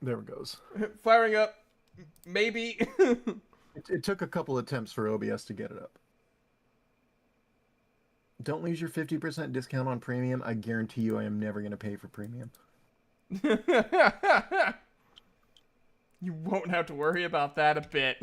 There it goes. Firing up. Maybe. It took a couple attempts for OBS to get it up. Don't lose your 50% discount on premium. I guarantee you I am never going to pay for premium. You won't have to worry about that a bit.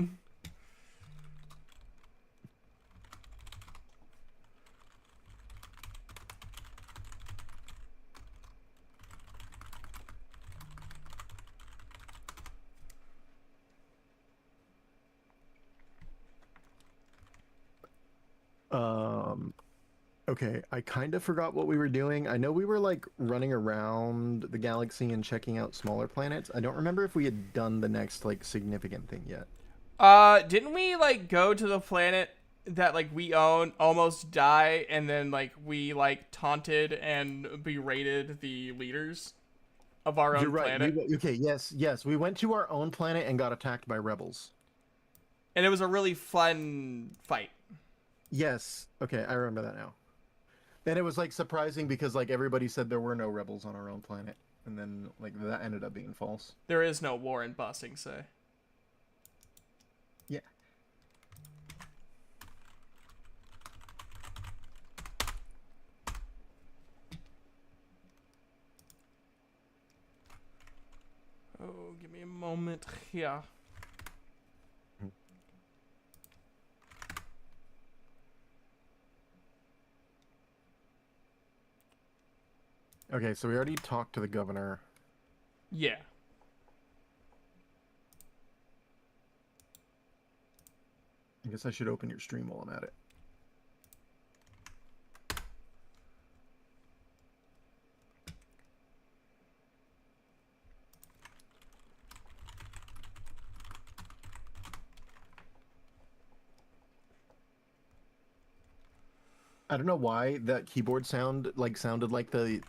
Okay, I kind of forgot what we were doing. I know we were like running around the galaxy and checking out smaller planets. I don't remember if we had done the next like significant thing yet. Didn't we like go to the planet that like we own, almost die, and then like we like taunted and berated the leaders of our own You're right. planet? Okay, yes. We went to our own planet and got attacked by rebels. And it was a really fun fight. Yes. Okay, I remember that now. And it was like surprising because like everybody said there were no rebels on our own planet, and then like that ended up being false. There is no war in Bossing Say. Yeah. Oh, give me a moment here. Okay, so we already talked to the governor. Yeah. I guess I should open your stream while I'm at it. I don't know why that keyboard sound like sounded like the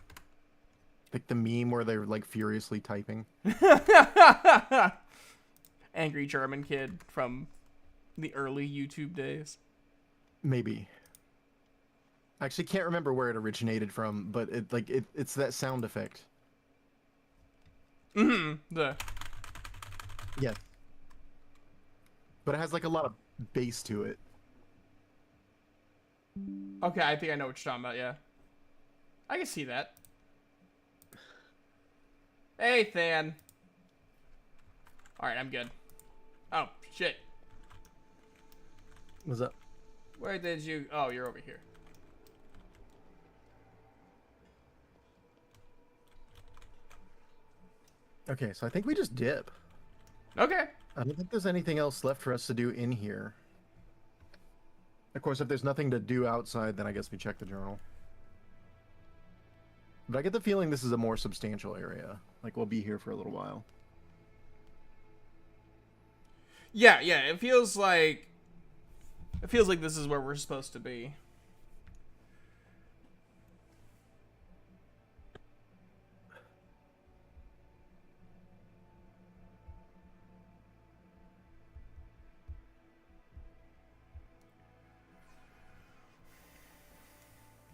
meme where they're like furiously typing. Angry German kid from the early YouTube days. Maybe. I actually can't remember where it originated from, but it's that sound effect. The Yes. But it has like a lot of bass to it. Okay, I think I know what you're talking about, yeah. I can see that. Hey, Than. Alright, I'm good. Oh, shit. What's up? Where did you... Oh, you're over here. Okay, so I think we just dip. Okay. I don't think there's anything else left for us to do in here. Of course, if there's nothing to do outside, then I guess we check the journal. But I get the feeling this is a more substantial area. Like, we'll be here for a little while. Yeah, it feels like... It feels like this is where we're supposed to be.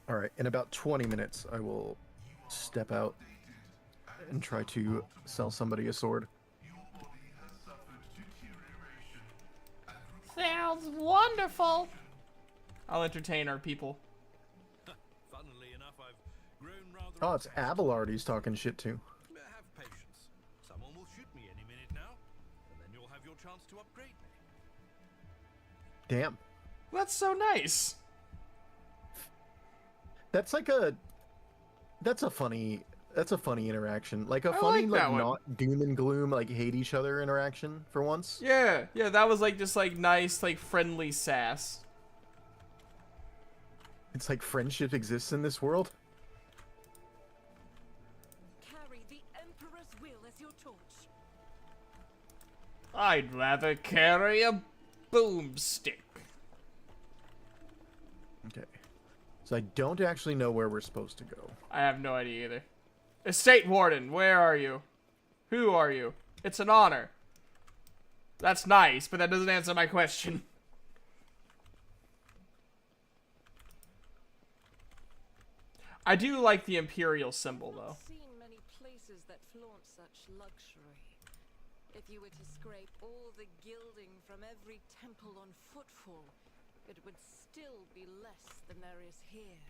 Alright, in about 20 minutes, I will step out and try to sell somebody a sword. Sounds wonderful. I'll entertain our people. Funnily enough, I've grown rather. Oh, it's Abelard he's talking shit to. Have patience. Someone will shoot me any minute now, and then you'll have your chance to upgrade me. Damn. That's so nice. That's like a... That's a funny interaction. Like a I funny, like like, that one. not doom and gloom, like, hate each other interaction for once. Yeah, that was like just like nice, like friendly sass. It's like friendship exists in this world. Carry the Emperor's will as your torch. I'd rather carry a boomstick. Okay. So I don't actually know where we're supposed to go. I have no idea either. Estate Warden, where are you? Who are you? It's an honor. That's nice, but that doesn't answer my question. I do like the Imperial symbol, though. I've seen many places that flaunt such luxury. If you were to scrape all the gilding from every temple on footfall, it would still be less than there is here.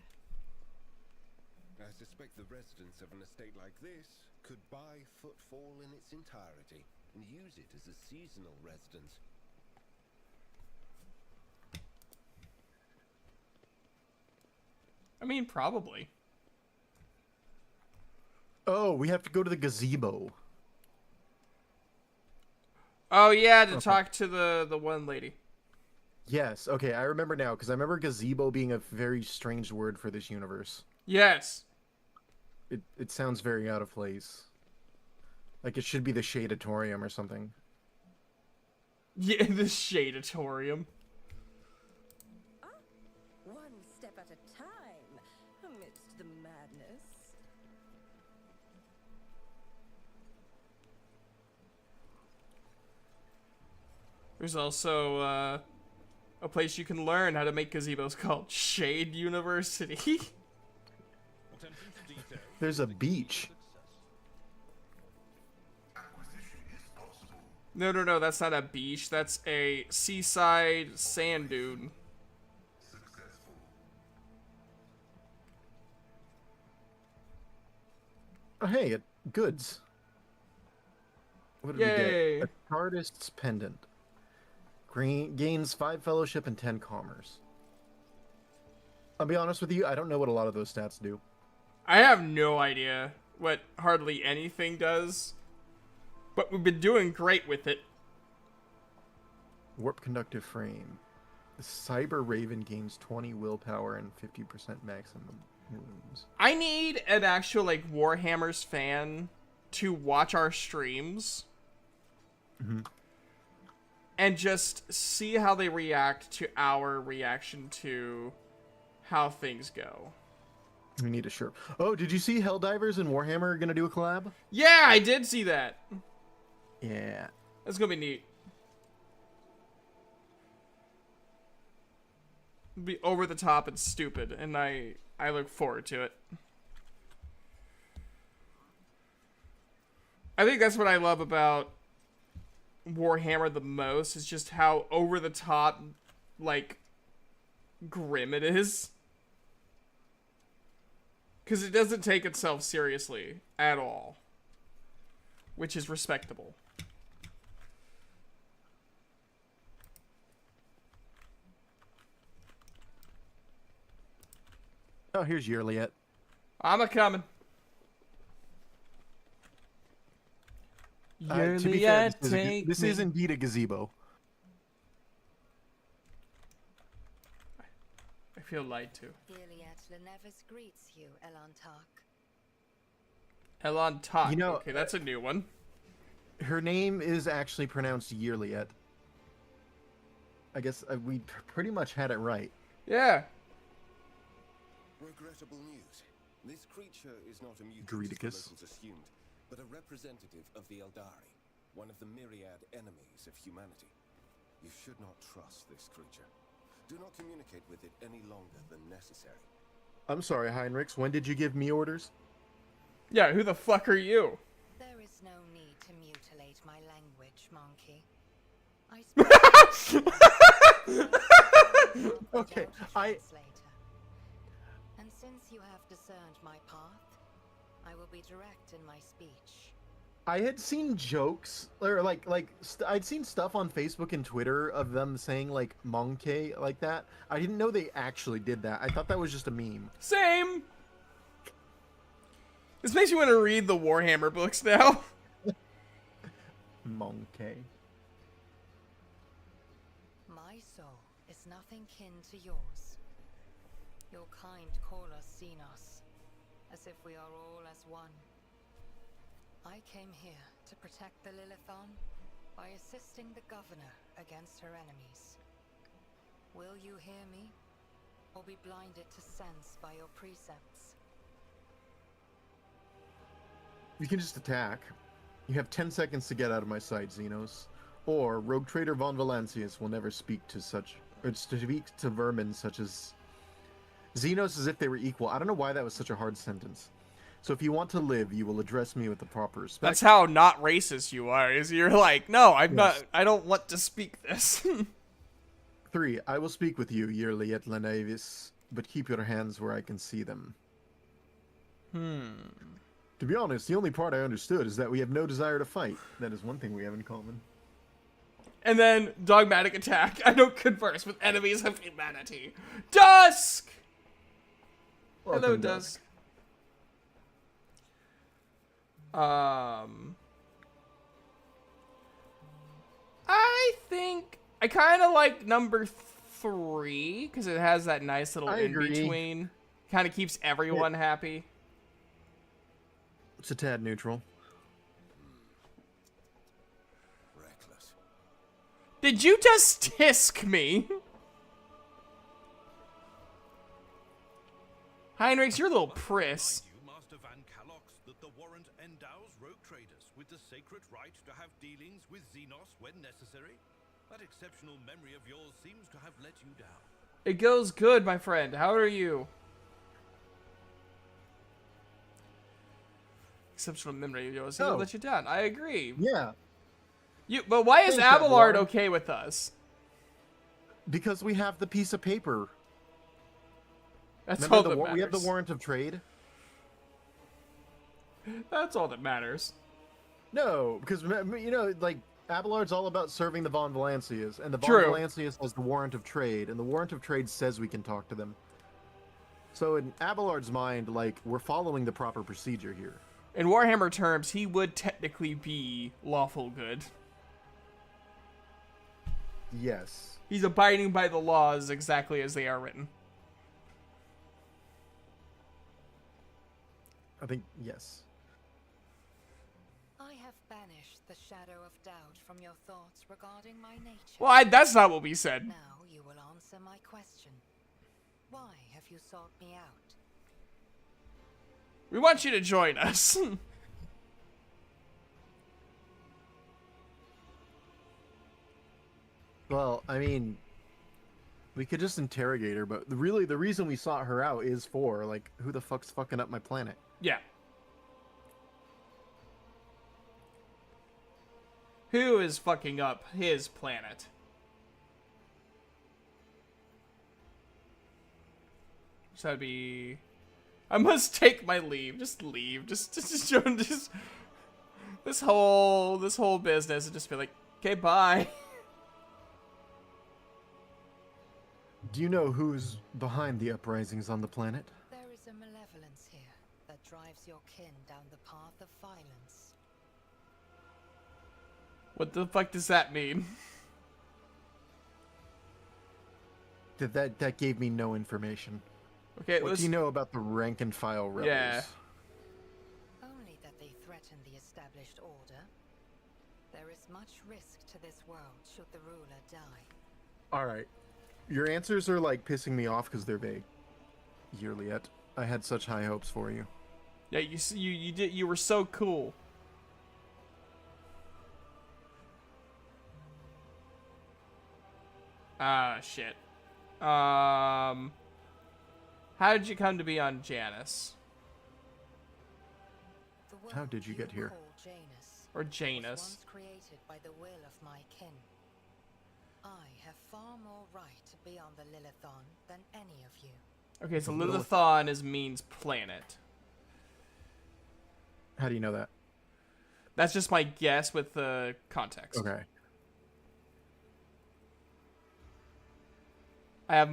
I suspect the residents of an estate like this could buy Footfall in its entirety and use it as a seasonal residence. I mean, probably. Oh, we have to go to the gazebo. Oh yeah, to talk to the one lady. Yes. Okay, I remember now because I remember gazebo being a very strange word for this universe. Yes. It sounds very out of place. Like it should be the Shadeatorium or something. Yeah, the Shadeatorium. One step at a time, amidst the madness. There's also a place you can learn how to make gazebos called Shade University. There's a beach. No, that's not a beach. That's a seaside sand dune. Oh, hey, goods. What did Yay. we get? A artist's pendant. Gains 5 fellowship and 10 commerce. I'll be honest with you, I don't know what a lot of those stats do. I have no idea what hardly anything does, but we've been doing great with it. Warp conductive frame. The Cyber Raven gains 20 willpower and 50% maximum wounds. I need an actual like Warhammer's fan to watch our streams and just see how they react to our reaction to how things go. We need a shirt. Oh, did you see Helldivers and Warhammer are gonna do a collab? Yeah, I did see that. Yeah. That's gonna be neat. It'll be over the top and stupid, and I look forward to it. I think that's what I love about Warhammer the most, is just how over the top, like, grim it is. Because it doesn't take itself seriously at all, which is respectable. Oh, here's Yearliet. I'm a coming. To be fair, this is indeed a gazebo. I feel lied to. Iliad Lenevus greets you, Elantark. Elon Talk. You know, Okay, that's a new one. Her name is actually pronounced Yearliet. I guess we pretty much had it right. Yeah. Regrettable news. This creature is not a mutant, as the Greedicus. locals assumed, but a representative of the Eldari, one of the myriad enemies of humanity. You should not trust this creature. Do not communicate with it any longer than necessary. I'm sorry, Heinrichs. When did you give me orders? Yeah, who the fuck are you? There is no need to mutilate my language, monkey. I speak Okay, translator. And since you have discerned my path, I will be direct in my speech. I had seen jokes, or I'd seen stuff on Facebook and Twitter of them saying like "monkey" like that. I didn't know they actually did that. I thought that was just a meme. Same. This makes me want to read the Warhammer books now. Monkey. My soul is nothing kin to yours. Your kind call us Xenos, as if we are all as one. I came here to protect the Lilithon by assisting the governor against her enemies. Will you hear me, or be blinded to sense by your precepts? You can just attack. You have 10 seconds to get out of my sight, Xenos. Or Rogue Trader Von Valancius will never speak to speak to vermin such as Xenos as if they were equal. I don't know why that was such a hard sentence. So if you want to live, you will address me with the proper respect. That's how not racist you are. Is you're like, no, I'm Yes. not. I don't want to speak this. 3. I will speak with you yearly at Lenavis, but keep your hands where I can see them. To be honest, the only part I understood is that we have no desire to fight. That is one thing we have in common. And then dogmatic attack. I don't converse with enemies of humanity. Dusk. Hello, Welcome, Dusk. I think I kind of like number 3 because it has that nice little I in agree. between. Kind of keeps everyone happy. It's a tad neutral. Reckless. Did you just tisk me? Heinrichs, you're a little priss. Remind you, Master Van Calox, that the warrant endows rogue traders with the sacred right to have dealings with Xenos when necessary. That exceptional memory of yours seems to have let you down. It goes good, my friend. How are you? Exceptional memory of yours seems to Oh. let you down. I agree. Yeah, But why is Thanks, Abelard Abelard. okay with us? because we have the piece of paper. That's Remember all the that we have the matters. warrant of trade? That's all that matters. No, because you know, like Abelard's all about serving the Von Valancias, and the Von True. Valancias has the warrant of trade, and the warrant of trade says we can talk to them. So in Abelard's mind, like we're following the proper procedure here. In Warhammer terms, he would technically be lawful good. Yes. He's abiding by the laws exactly as they are written. I think yes. I have banished the shadow of doubt from your thoughts regarding my nature. Well, that's not what we said. Now you will answer my question. Why have you sought me out? We want you to join us. Well, I mean, we could just interrogate her, but really the reason we sought her out is for, like, who the fuck's fucking up my planet? Yeah. Who is fucking up his planet? So that'd be... I must take my leave. Just leave. Just this whole business and just be like, okay, bye. Do you know who's behind the uprisings on the planet? There is a malevolence here that drives your kin down the path of violence. What the fuck does that mean? That gave me no information. Okay, What let's... do you know about the rank and file rebels? Yeah. Only that they threaten the established order. There is much risk to this world should the ruler die. Alright. Your answers are, like, pissing me off because they're vague. Yearliet, I had such high hopes for you. Yeah, you were so cool. Ah, shit. How did you come to be on Janus? The world How did you get here? call Janus Or was Janus? once created by the will of my kin. I have far more right to be on the Lilithon than any of you. Okay, so The Lilith- Lilithon means planet. How do you know that? That's just my guess with the context. Okay. I have,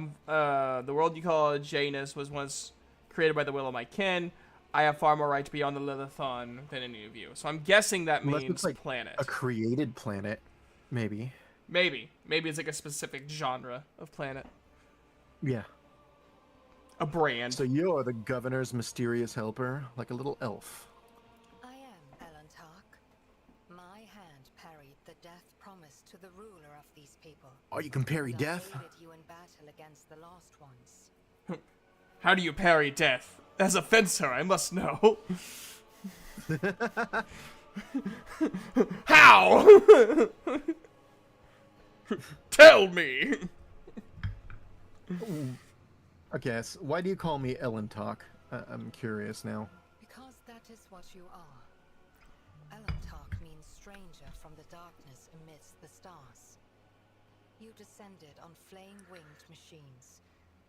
the world you call Janus was once created by the will of my kin. I have far more right to be on the Lilithon than any of you. So I'm guessing that Unless means it's like planet. a created planet, maybe. Maybe it's like a specific genre of planet. Yeah. A brand. So you are the governor's mysterious helper, like a little elf. I am Elantark. My hand parried the death promised to the ruler of these people. Oh, you can parry And I death? aided you in battle against the lost ones. How do you parry death? As a fencer, I must know. How? Tell me. I guess. Why do you call me Ellen Talk? I'm curious now. Because that That is what you are. Elantark means stranger from the darkness amidst the stars. You descended on flame-winged machines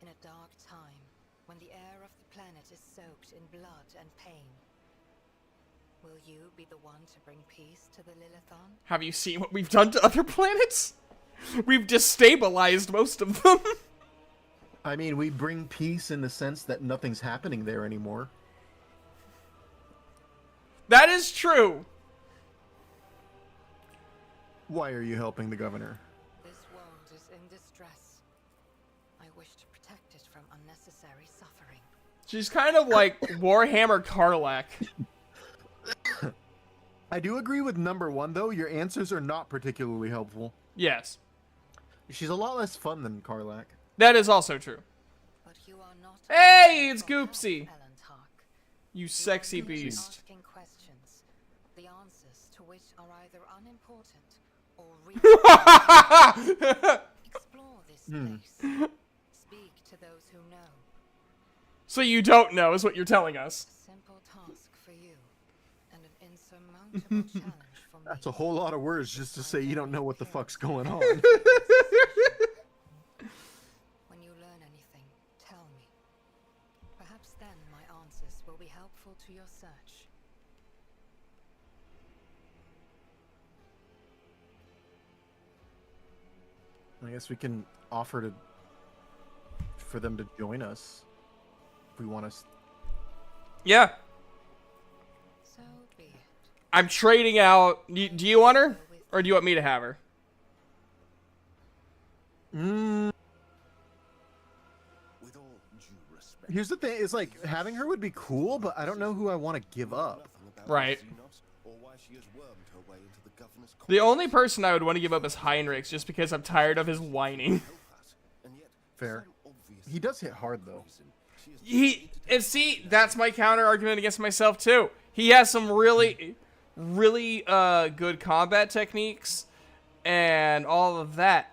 in a dark time when the air of the planet is soaked in blood and pain. Will you be the one to bring peace to the Lilithon? Have you seen what we've done to other planets? We've destabilized most of them. I mean, we bring peace in the sense that nothing's happening there anymore. That is true. Why are you helping the governor? This world is in distress. I wish to protect it from unnecessary suffering. She's kind of like Warhammer Karlak. I do agree with number one, though. Your answers are not particularly helpful. Yes, She's a lot less fun than Karlak. that is also true. But you are not. Hey, asking it's for help, Goopsy. Elantark. You sexy You are simply beast. asking questions, the answers to which are either unimportant or real. Explore this place. Speak to those who know. So you don't know is what you're telling us. A simple task for you, and an insurmountable challenge for me. That's a whole lot of words just to say you don't know what the fuck's going on. When you learn anything, tell me. Perhaps then my answers will be helpful to your search. I guess we can offer for them to join us if we want us. Yeah, So be it. I'm trading out. Do you want her, or do you want me to have her? Mm, With all due respect, here's the thing: is like having her would be cool, but I don't know who I want to give up. nothing about Right. Xenos or why she has wormed her way into the governor's The only person I would want to give up is Heinrichs, just because I'm tired of his whining. help us, and yet, for Fair. some obvious He does hit hard though. reason, she has And see, that's my counter argument against myself too. He has some really good combat techniques and all of that.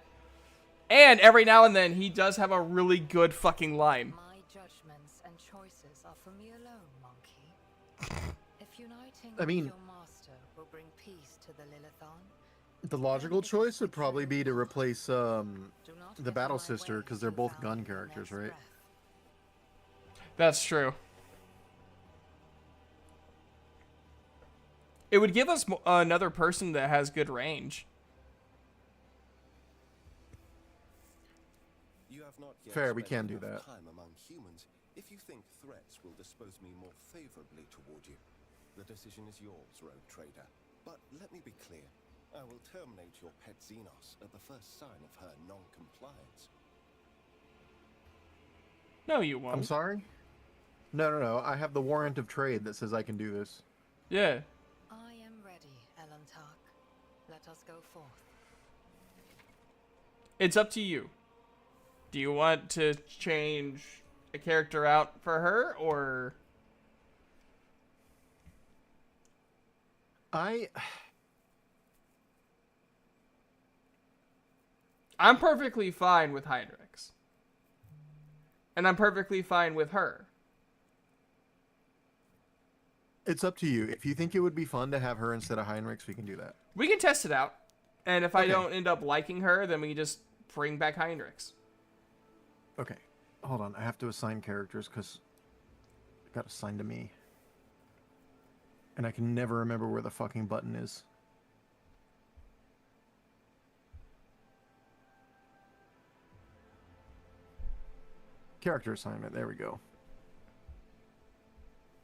And every now and then he does have a really good fucking line. My judgments and choices are for me alone, monkey. If uniting I mean- with your master will bring peace to the Lilithon, The logical choice would probably be to replace do not the get Battle in my Sister way because they're too both foul gun in the characters, next right? breath. That's true. It would give us another person that has good range. You have not yet Fair, we spent can do enough that. time among humans. If you think threats will dispose me more favorably toward you, the decision is yours, Rogue Trader. But let me be clear. I will terminate your pet Xenos at the first sign of her non-compliance. No, you won't. I'm sorry. No. I have the warrant of trade that says I can do this. Yeah. I am ready, Elantark. Let us go forth. It's up to you. Do you want to change a character out for her, or... I'm perfectly fine with Heinrichs. And I'm perfectly fine with her. It's up to you. If you think it would be fun to have her instead of Heinrichs, we can do that. We can test it out. And if I Okay. don't end up liking her, then we just bring back Heinrichs. Okay. Hold on. I have to assign characters because it got assigned to me. And I can never remember where the fucking button is. Character assignment. There we go.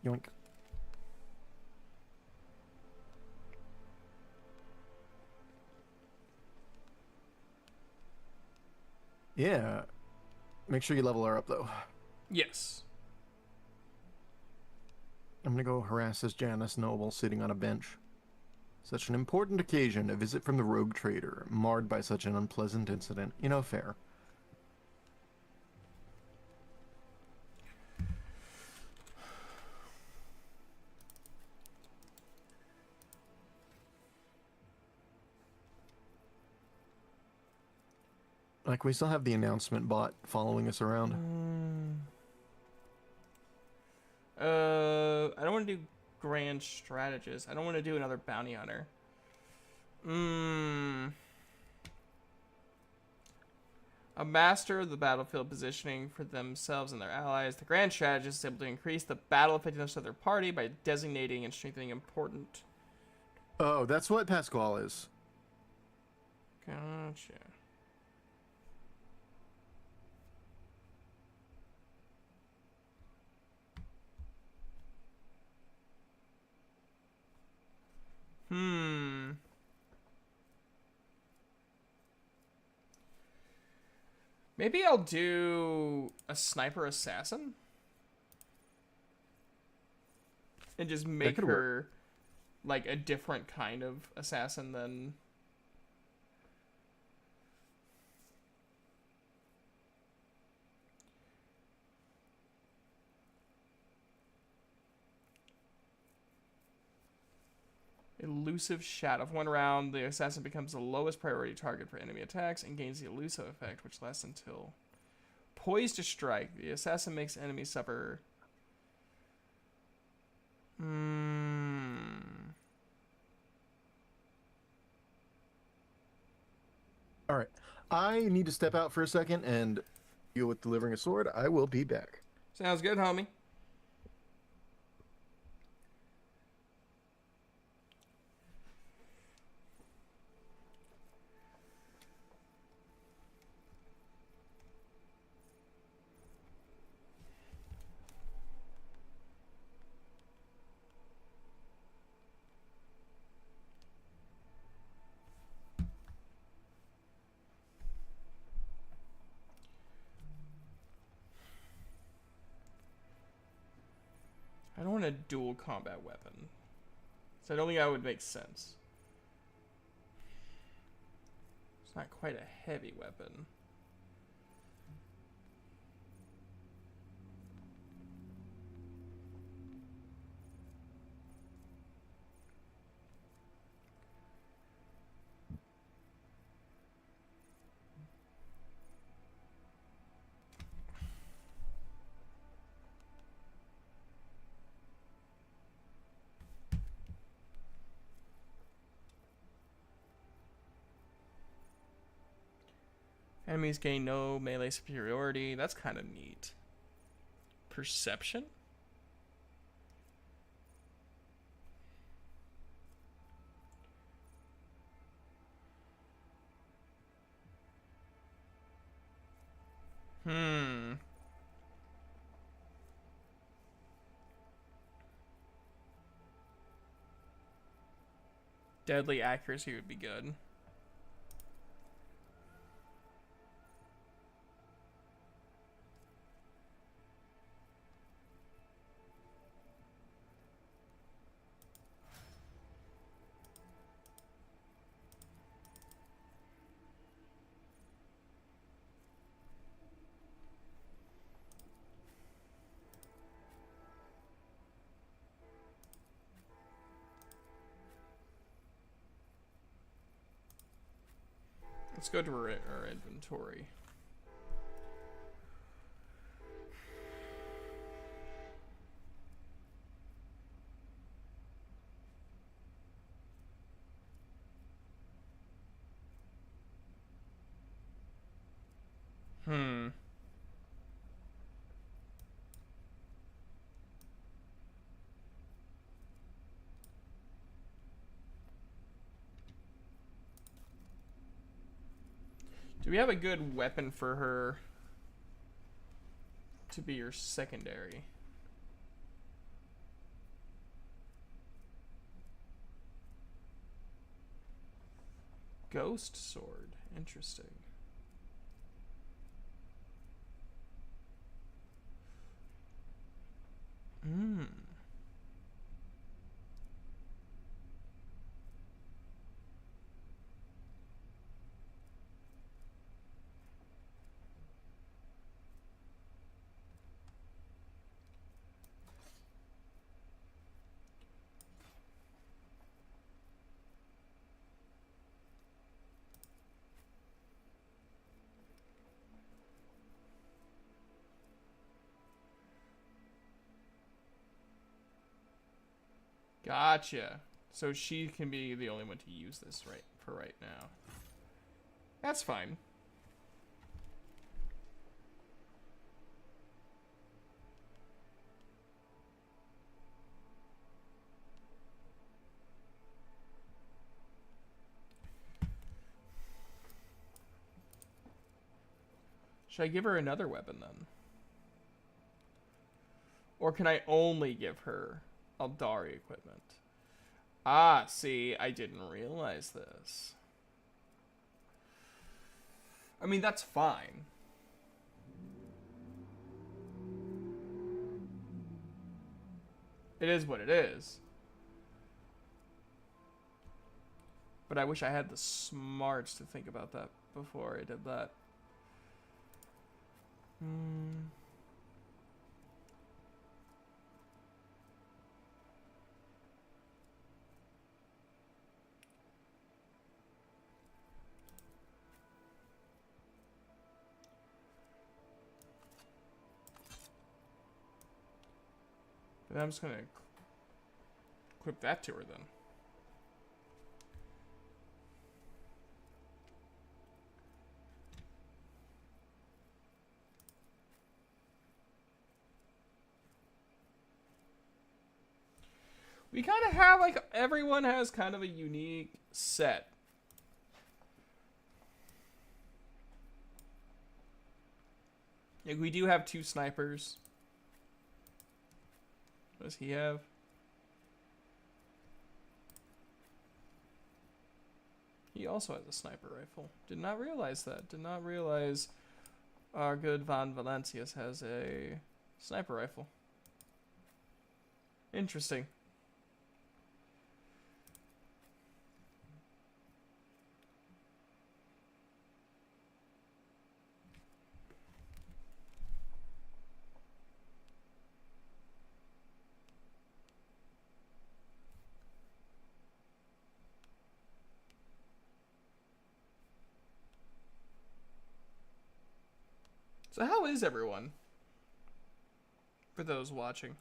Yoink. Yeah. Make sure you level her up, though. Yes. I'm gonna go harass this Janus noble sitting on a bench. Such an important occasion, a visit from the rogue trader, marred by such an unpleasant incident. You know, fair. Like, we still have the announcement bot following us around. I don't want to do grand strategist. I don't want to do another bounty hunter. A master of the battlefield positioning for themselves and their allies. The grand strategist is able to increase the battle effectiveness of their party by designating and strengthening important. Oh, that's what Pasquale is. Gotcha. Maybe I'll do a sniper assassin. And just make her like a different kind of assassin than... Elusive shot. Of one round, the assassin becomes the lowest priority target for enemy attacks and gains the elusive effect, which lasts until poised to strike. The assassin makes enemies suffer. All right. I need to step out for a second and deal with delivering a sword. I will be back. Sounds good, homie. I don't want a dual combat weapon. So I don't think that would make sense. It's not quite a heavy weapon. Enemies gain no melee superiority. That's kind of neat. Perception? Deadly accuracy would be good. Let's go to our inventory. Do we have a good weapon for her to be your secondary? Ghost sword. Interesting. Gotcha. So she can be the only one to use this right now. That's fine. Should I give her another weapon then? Or can I only give her Eldari equipment? Ah, see, I didn't realize this. I mean, that's fine. It is what it is. But I wish I had the smarts to think about that before I did that. But I'm just gonna equip that to her then. We kind of have, like, everyone has kind of a unique set. Like, we do have 2 snipers. What does he have? He also has a sniper rifle. Did not realize that. Did not realize our good Von Valencius has a sniper rifle. Interesting. So how is everyone? For those watching.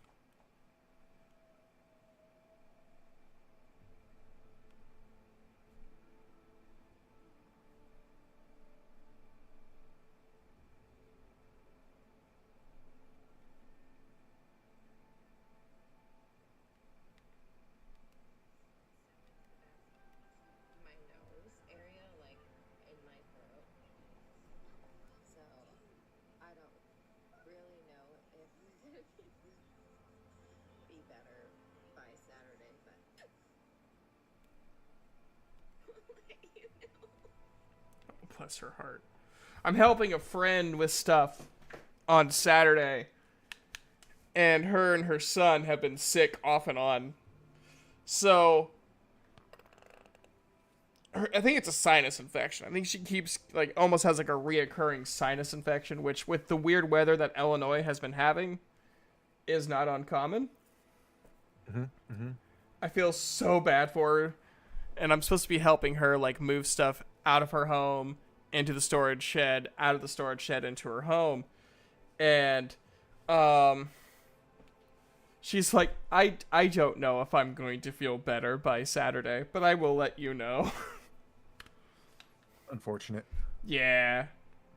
My nose area, like in my throat. So I don't really know if it's gonna be better by Saturday, but I'll let you know. Oh, bless her heart. I'm helping a friend with stuff on Saturday, and her son have been sick off and on. So I think it's a sinus infection. I think she keeps, like, almost has like a reoccurring sinus infection, which with the weird weather that Illinois has been having is not uncommon. I feel so bad for her, and I'm supposed to be helping her, like, move stuff out of her home into the storage shed, out of the storage shed into her home. And she's like, I don't know if I'm going to feel better by Saturday, but I will let you know. Unfortunate. Yeah.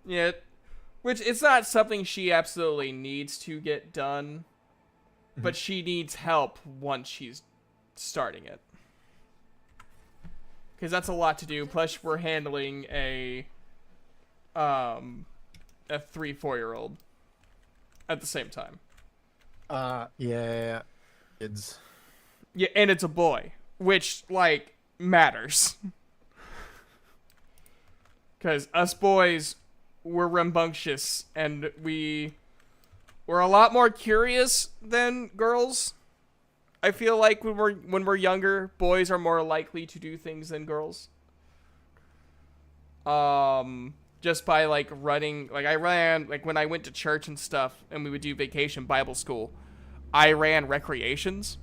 Which, it's not something she absolutely needs to get done, but she needs help once she's starting it. Because that's a lot to do. Plus, we're handling a 3-4-year-old at the same time. Yeah. Kids. Yeah, and it's a boy, which, like, matters. Because us boys, we're rambunctious, and we're a lot more curious than girls. I feel like when we're younger, boys are more likely to do things than girls. Just by, like, running, like, I ran, like, when I went to church and stuff, and we would do vacation Bible school, I ran recreations.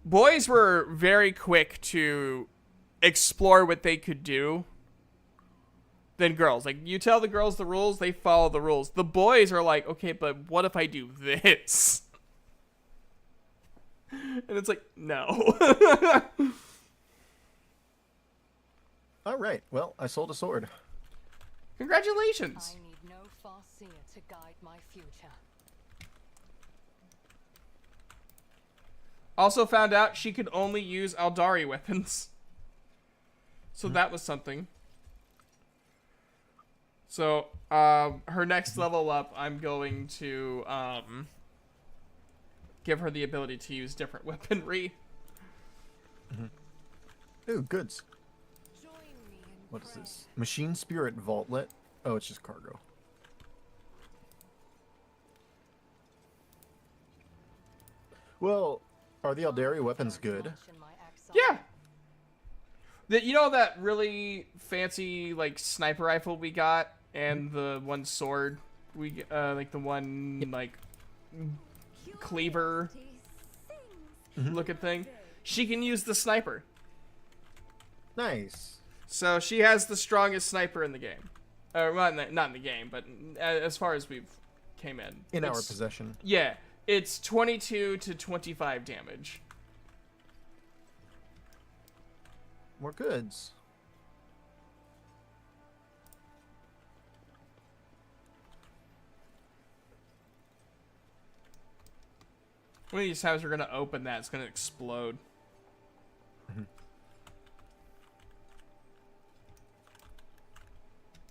Boys were very quick to explore what they could do than girls. Like, you tell the girls the rules, they follow the rules. The boys are like, okay, but what if I do this? And it's like, no. All right. Well, I sold a sword. Congratulations. I need no Farseer to guide my future. Also found out she could only use Aldari weapons. So that was something. So, her next level up, I'm going to, give her the ability to use different weaponry. Ooh, goods. Join me in What is prayer. this? Machine Spirit Vaultlet. Oh, it's just cargo. Well, are the Aldari weapons good? Mention my exile. Yeah. You know that really fancy, like, sniper rifle we got? And the one sword we, like, the one, like, cleaver looking thing? She can use the sniper. Nice. So she has the strongest sniper in the game. Well, not in the game, but as far as we've came in. In our It's- possession. Yeah, it's 22 to 25 damage. More goods. One of these times we're gonna open that, it's gonna explode.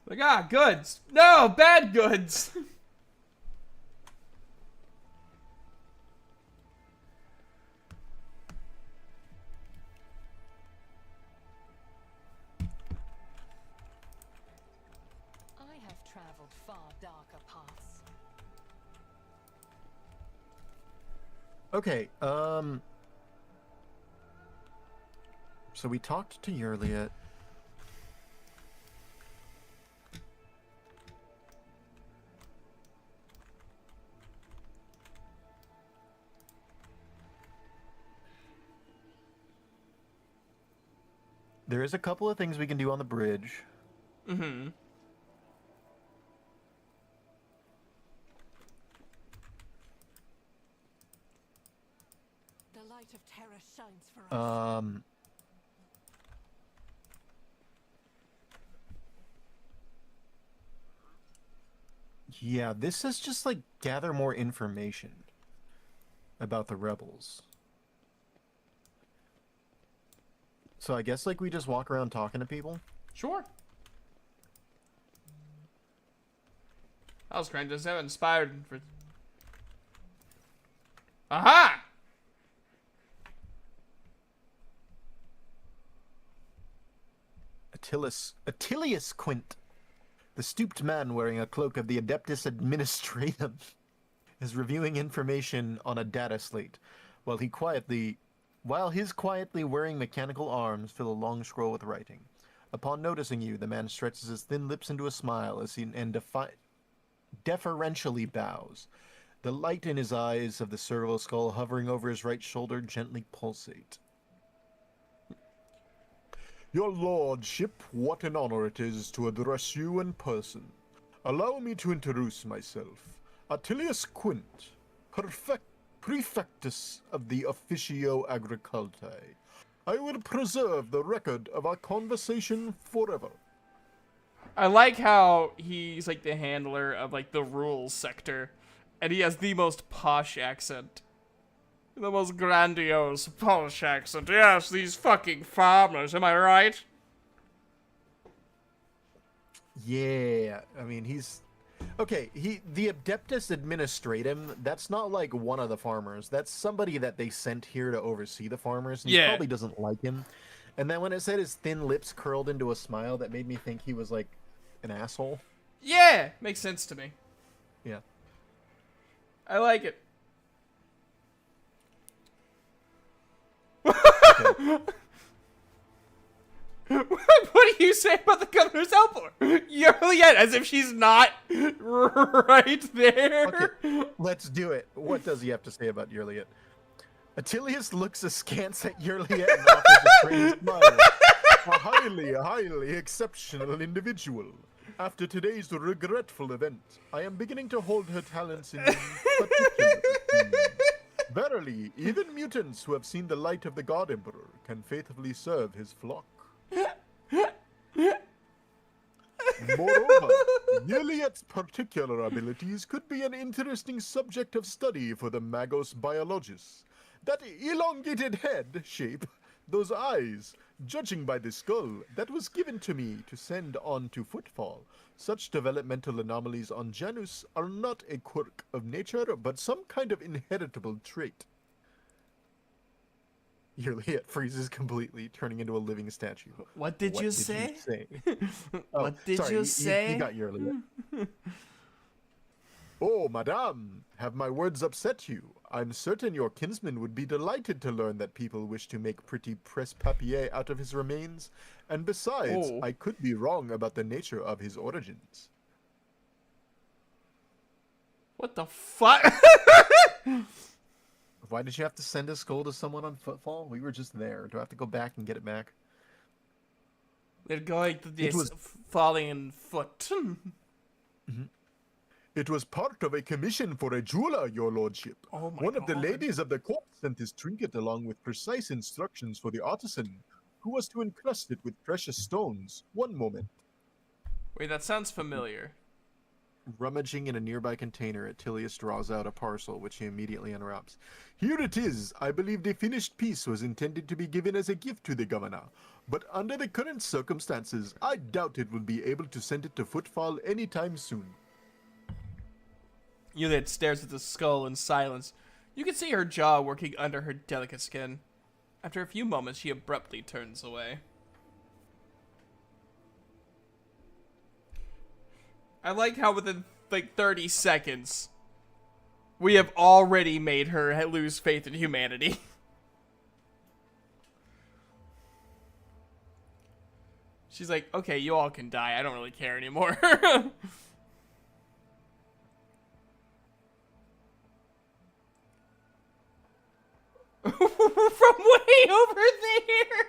Like, ah, goods. No, bad goods. I have traveled far darker paths. Okay, so we talked to Yurliet. There is a couple of things we can do on the bridge. Mm-hmm. The light of terror shines for us. Yeah, this is just like gather more information about the rebels. So I guess like we just walk around talking to people. Sure. I was trying to have inspired for. Aha! Attilius Quint, the stooped man wearing a cloak of the Adeptus Administratum, is reviewing information on a data slate, while his quietly whirring mechanical arms fill a long scroll with writing. Upon noticing you, the man stretches his thin lips into a smile as he deferentially bows. The light in his eyes of the servo skull hovering over his right shoulder gently pulsate. Your lordship, what an honor it is to address you in person. Allow me to introduce myself. Attilius Quint, prefectus of the Officio Agricultae. I will preserve the record of our conversation forever. I like how he's like the handler of like the rules sector, and he has the most posh accent. The most grandiose posh accent. Yes, these fucking farmers, am I right? Yeah, I mean, he's... Okay, the Adeptus Administratum, that's not like one of the farmers. That's somebody that they sent here to oversee the farmers, and he Yeah. probably doesn't like him. And then when it said his thin lips curled into a smile, that made me think he was like an asshole. Yeah, makes sense to me. Yeah. I like it. What do you say about the governor's helper? Yurliet, as if she's not right there. Okay, let's do it. What does he have to say about Yurliet? Attilius looks askance at Yurliet and offers a strange smile. A highly exceptional individual. After today's regretful event, I am beginning to hold her talents in particular Verily, even mutants who have seen the light of the God Emperor can faithfully serve his flock. Moreover, Yeliet's particular abilities could be an interesting subject of study for the Magos biologists. That elongated head shape, those eyes, judging by the skull, that was given to me to send on to Footfall. Such developmental anomalies on Janus are not a quirk of nature, but some kind of inheritable trait. Yeliet freezes completely, turning into a living statue. What did you say? Oh, What did sorry, you say? You got Yeliet. Oh, madame, have my words upset you? I'm certain your kinsman would be delighted to learn that people wish to make pretty presse-papier out of his remains. And besides, Oh. I could be wrong about the nature of his origins. What the fuck? Why did you have to send a skull to someone on Footfall? We were just there. Do I have to go back and get it back? We're going to this was- falling foot. It was part of a commission for a jeweler, your lordship. Oh my One of the God. ladies of the court sent this trinket along with precise instructions for the artisan, who was to encrust it with precious stones. One moment. Wait, that sounds familiar. Rummaging in a nearby container, Attilius draws out a parcel, which he immediately unwraps. Here it is. I believe the finished piece was intended to be given as a gift to the governor. But under the current circumstances, I doubt it will be able to send it to Footfall anytime soon. Yuliet stares at the skull in silence. You can see her jaw working under her delicate skin. After a few moments, she abruptly turns away. I like how within, like, 30 seconds, we have already made her lose faith in humanity. She's like, okay, you all can die. I don't really care anymore. From way over there.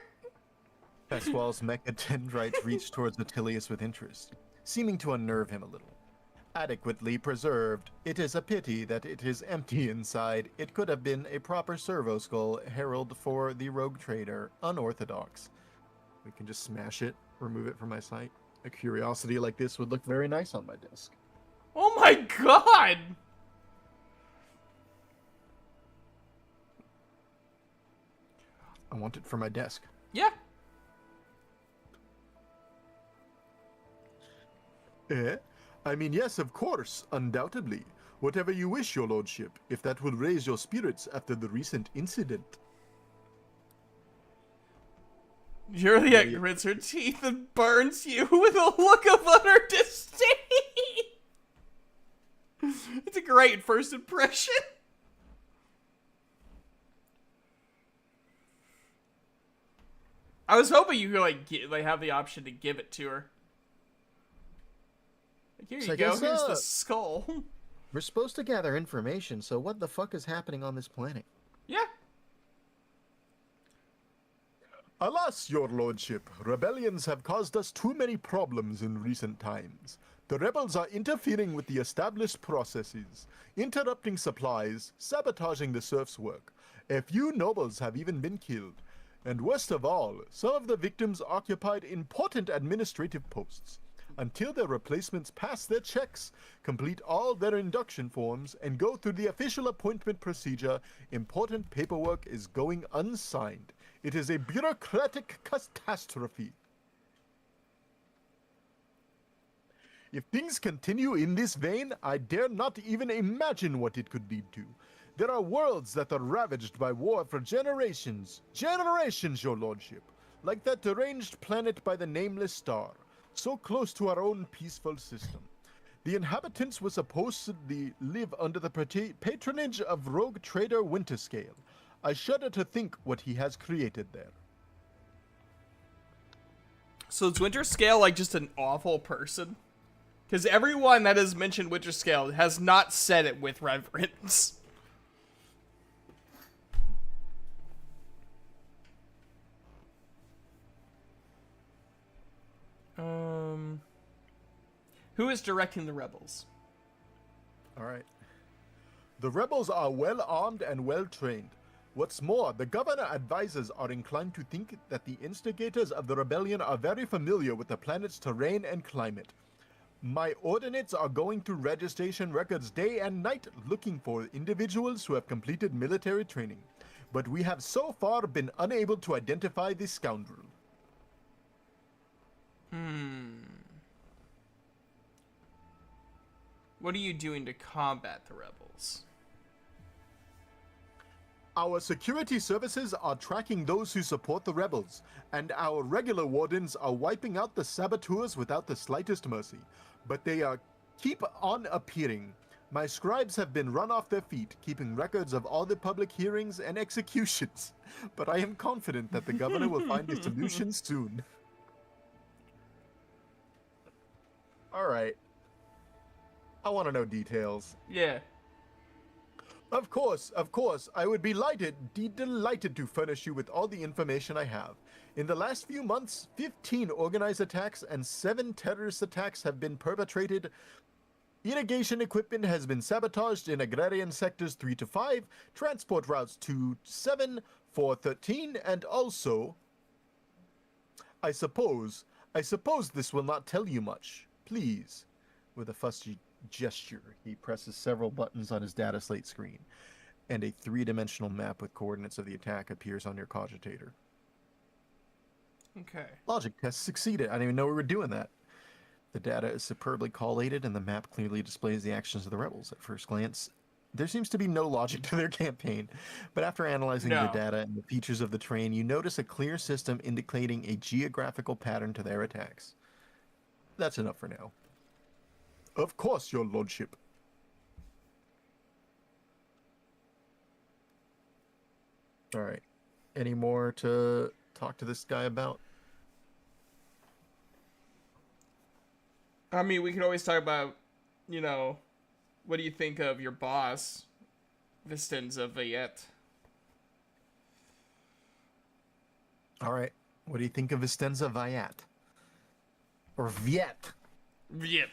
Pasquale's mecha dendrites reach towards Attilius with interest, seeming to unnerve him a little. Adequately preserved, it is a pity that it is empty inside. It could have been a proper servo skull herald for the rogue trader, unorthodox. We can just smash it, remove it from my sight. A curiosity like this would look very nice on my desk. Oh my god. I want it for my desk. Yeah. I mean, yes, of course, undoubtedly. Whatever you wish, your lordship, if that will raise your spirits after the recent incident. Juliet grits her teeth and burns you with a look of utter disdain. It's a great first impression. I was hoping you could like have the option to give it to her. Like, here So you I go. guess, Here's the skull. We're supposed to gather information, so what the fuck is happening on this planet? Yeah. Alas, your lordship, rebellions have caused us too many problems in recent times. The rebels are interfering with the established processes, interrupting supplies, sabotaging the serfs' work. A few nobles have even been killed. And worst of all, some of the victims occupied important administrative posts. Until their replacements pass their checks, complete all their induction forms, and go through the official appointment procedure, important paperwork is going unsigned. It is a bureaucratic catastrophe. If things continue in this vein, I dare not even imagine what it could lead to. There are worlds that are ravaged by war for generations. Generations, your lordship. Like that deranged planet by the nameless star. So close to our own peaceful system. The inhabitants were supposedly live under the patronage of rogue trader Winterscale. I shudder to think what he has created there. So is Winterscale like just an awful person? Because everyone that has mentioned Winterscale has not said it with reverence. Who is directing the rebels? All right. The rebels are well armed and well trained. What's more, the governor advisors are inclined to think that the instigators of the rebellion are very familiar with the planet's terrain and climate. My ordinates are going through registration records day and night looking for individuals who have completed military training, but we have so far been unable to identify this scoundrel. What are you doing to combat the rebels? Our security services are tracking those who support the rebels, and our regular wardens are wiping out the saboteurs without the slightest mercy. But they keep on appearing. My scribes have been run off their feet, keeping records of all the public hearings and executions. But I am confident that the governor will find a solution soon. Alright. I want to know details. Yeah. Of course, I would be delighted to furnish you with all the information I have. In the last few months, 15 organized attacks and 7 terrorist attacks have been perpetrated. Irrigation equipment has been sabotaged in agrarian sectors 3 to 5, transport routes 2 to 7, 4 13, and also... I suppose this will not tell you much. Please, with a fussy gesture, he presses several buttons on his data slate screen, and a 3-dimensional map with coordinates of the attack appears on your cogitator. Okay. Logic test succeeded. I didn't even know we were doing that. The data is superbly collated, and the map clearly displays the actions of the rebels. At first glance, there seems to be no logic to their campaign, but after analyzing the data and the features of the terrain, you notice a clear system indicating a geographical pattern to their attacks. That's enough for now. Of course, your lordship. Alright. Any more to talk to this guy about? I mean, we can always talk about, you know, what do you think of your boss, Vistenza Viet? Alright. What do you think of Vistenza Viet? Or Viet? Viet.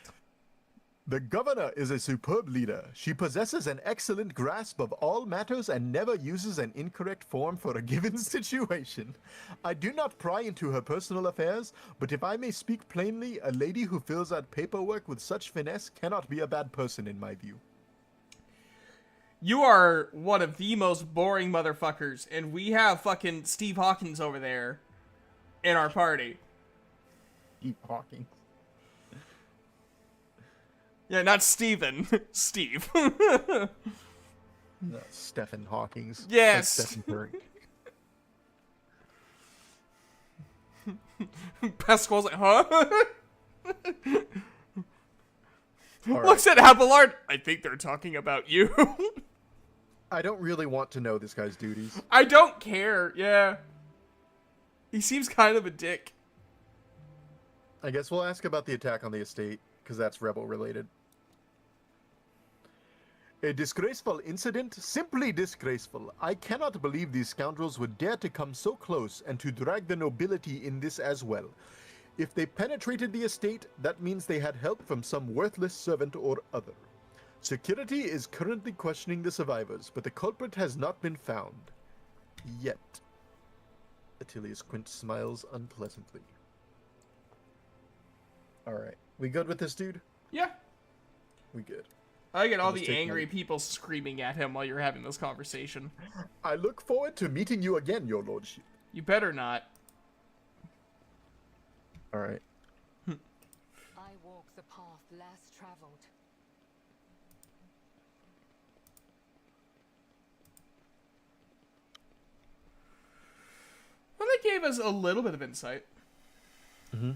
The governor is a superb leader. She possesses an excellent grasp of all matters and never uses an incorrect form for a given situation. I do not pry into her personal affairs, but if I may speak plainly, a lady who fills out paperwork with such finesse cannot be a bad person in my view. You are one of the most boring motherfuckers, and we have fucking Steve Hawkins over there in our party. Steve Hawking. Yeah, not Steven. Steve. No, Stephen Hawking's. Yes. Like Stephen Curry. Pasquale's like, huh? All Looks right. at Abelard. I think they're talking about you. I don't really want to know this guy's duties. I don't care. Yeah. He seems kind of a dick. I guess we'll ask about the attack on the estate, because that's rebel related. A disgraceful incident? Simply disgraceful. I cannot believe these scoundrels would dare to come so close and to drag the nobility in this as well. If they penetrated the estate, that means they had help from some worthless servant or other. Security is currently questioning the survivors, but the culprit has not been found. Yet. Attilius Quint smiles unpleasantly. Alright. We good with this dude? Yeah. We good. I get all Let's the take angry note. people screaming at him while you're having this conversation. I look forward to meeting you again, your lordship. You better not. Alright. I walk the path less traveled. Well, that gave us a little bit of insight. Mm-hmm.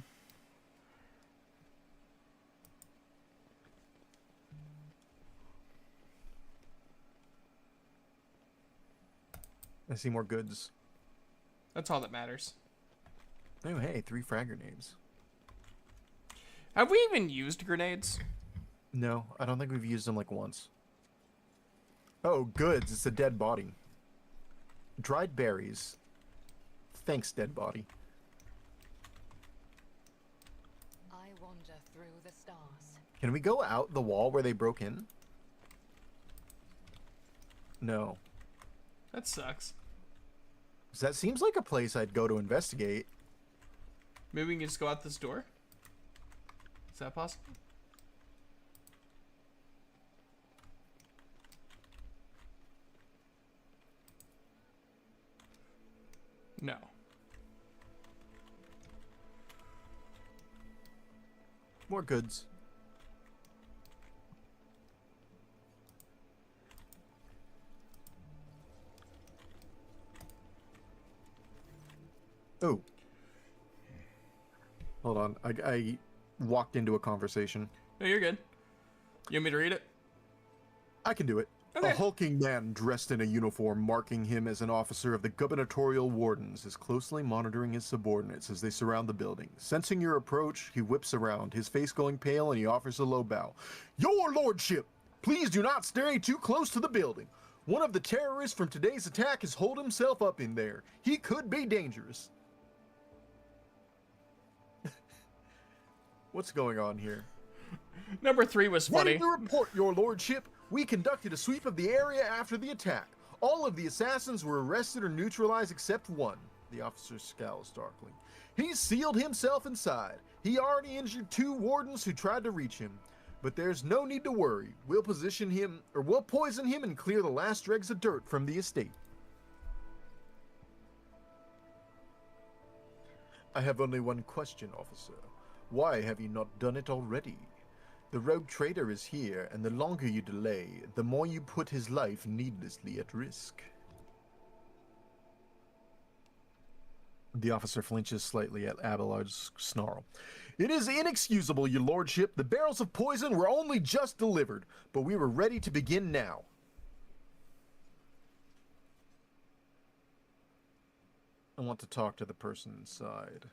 I see more goods. That's all that matters. Oh, hey, 3 frag grenades. Have we even used grenades? No, I don't think we've used them like once. Oh, goods. It's a dead body. Dried berries. Thanks, dead body. I wander through the stars. Can we go out the wall where they broke in? No. That sucks. 'Cause that seems like a place I'd go to investigate. Maybe we can just go out this door? Is that possible? No. More goods. Oh. Hold on. I walked into a conversation. No, you're good. You want me to read it? I can do it. Okay. A hulking man dressed in a uniform marking him as an officer of the gubernatorial wardens is closely monitoring his subordinates as they surround the building. Sensing your approach, he whips around, his face going pale, and he offers a low bow. Your lordship, please do not stray too close to the building. One of the terrorists from today's attack has holed himself up in there. He could be dangerous. What's going on here? Number 3 was funny. Ready to report, your lordship. We conducted a sweep of the area after the attack. All of the assassins were arrested or neutralized except one. The officer scowls darkly. He sealed himself inside. He already injured 2 wardens who tried to reach him. But there's no need to worry. We'll poison him and clear the last dregs of dirt from the estate. I have only one question, officer. Why have you not done it already? The rogue trader is here, and the longer you delay, the more you put his life needlessly at risk. The officer flinches slightly at Abelard's snarl. It is inexcusable, your lordship. The barrels of poison were only just delivered, but we were ready to begin now. I want to talk to the person inside.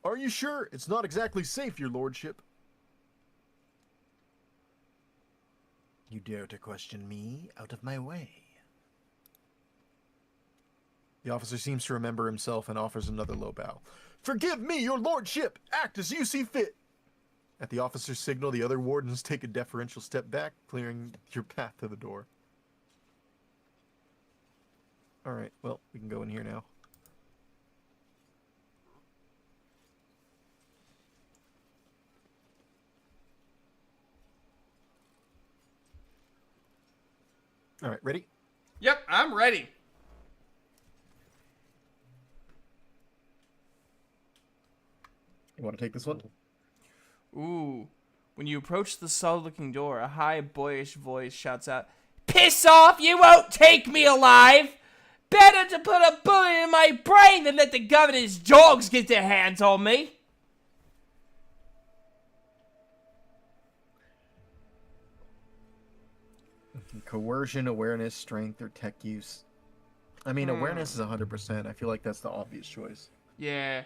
Are you sure? It's not exactly safe, your lordship. You dare to question me? Out of my way. The officer seems to remember himself and offers another low bow. Forgive me, your lordship! Act as you see fit! At the officer's signal, the other wardens take a deferential step back, clearing your path to the door. Alright, well, we can go in here now. Alright, ready? Yep, I'm ready. You want to take this one? Ooh. When you approach the solid-looking door, a high, boyish voice shouts out, "Piss off! You won't take me alive! Better to put a bullet in my brain than let the governor's dogs get their hands on me!" Coercion, awareness, strength, or tech use. I mean, awareness is 100%. I feel like that's the obvious choice. Yeah.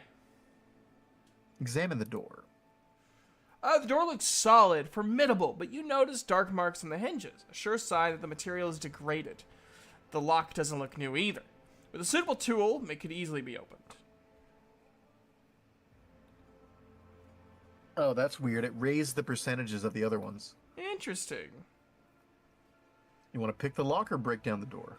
Examine the door. The door looks solid, formidable, but you notice dark marks on the hinges, a sure sign that the material is degraded. The lock doesn't look new either. With a suitable tool, it could easily be opened. Oh, that's weird. It raised the percentages of the other ones. Interesting. You want to pick the lock or break down the door?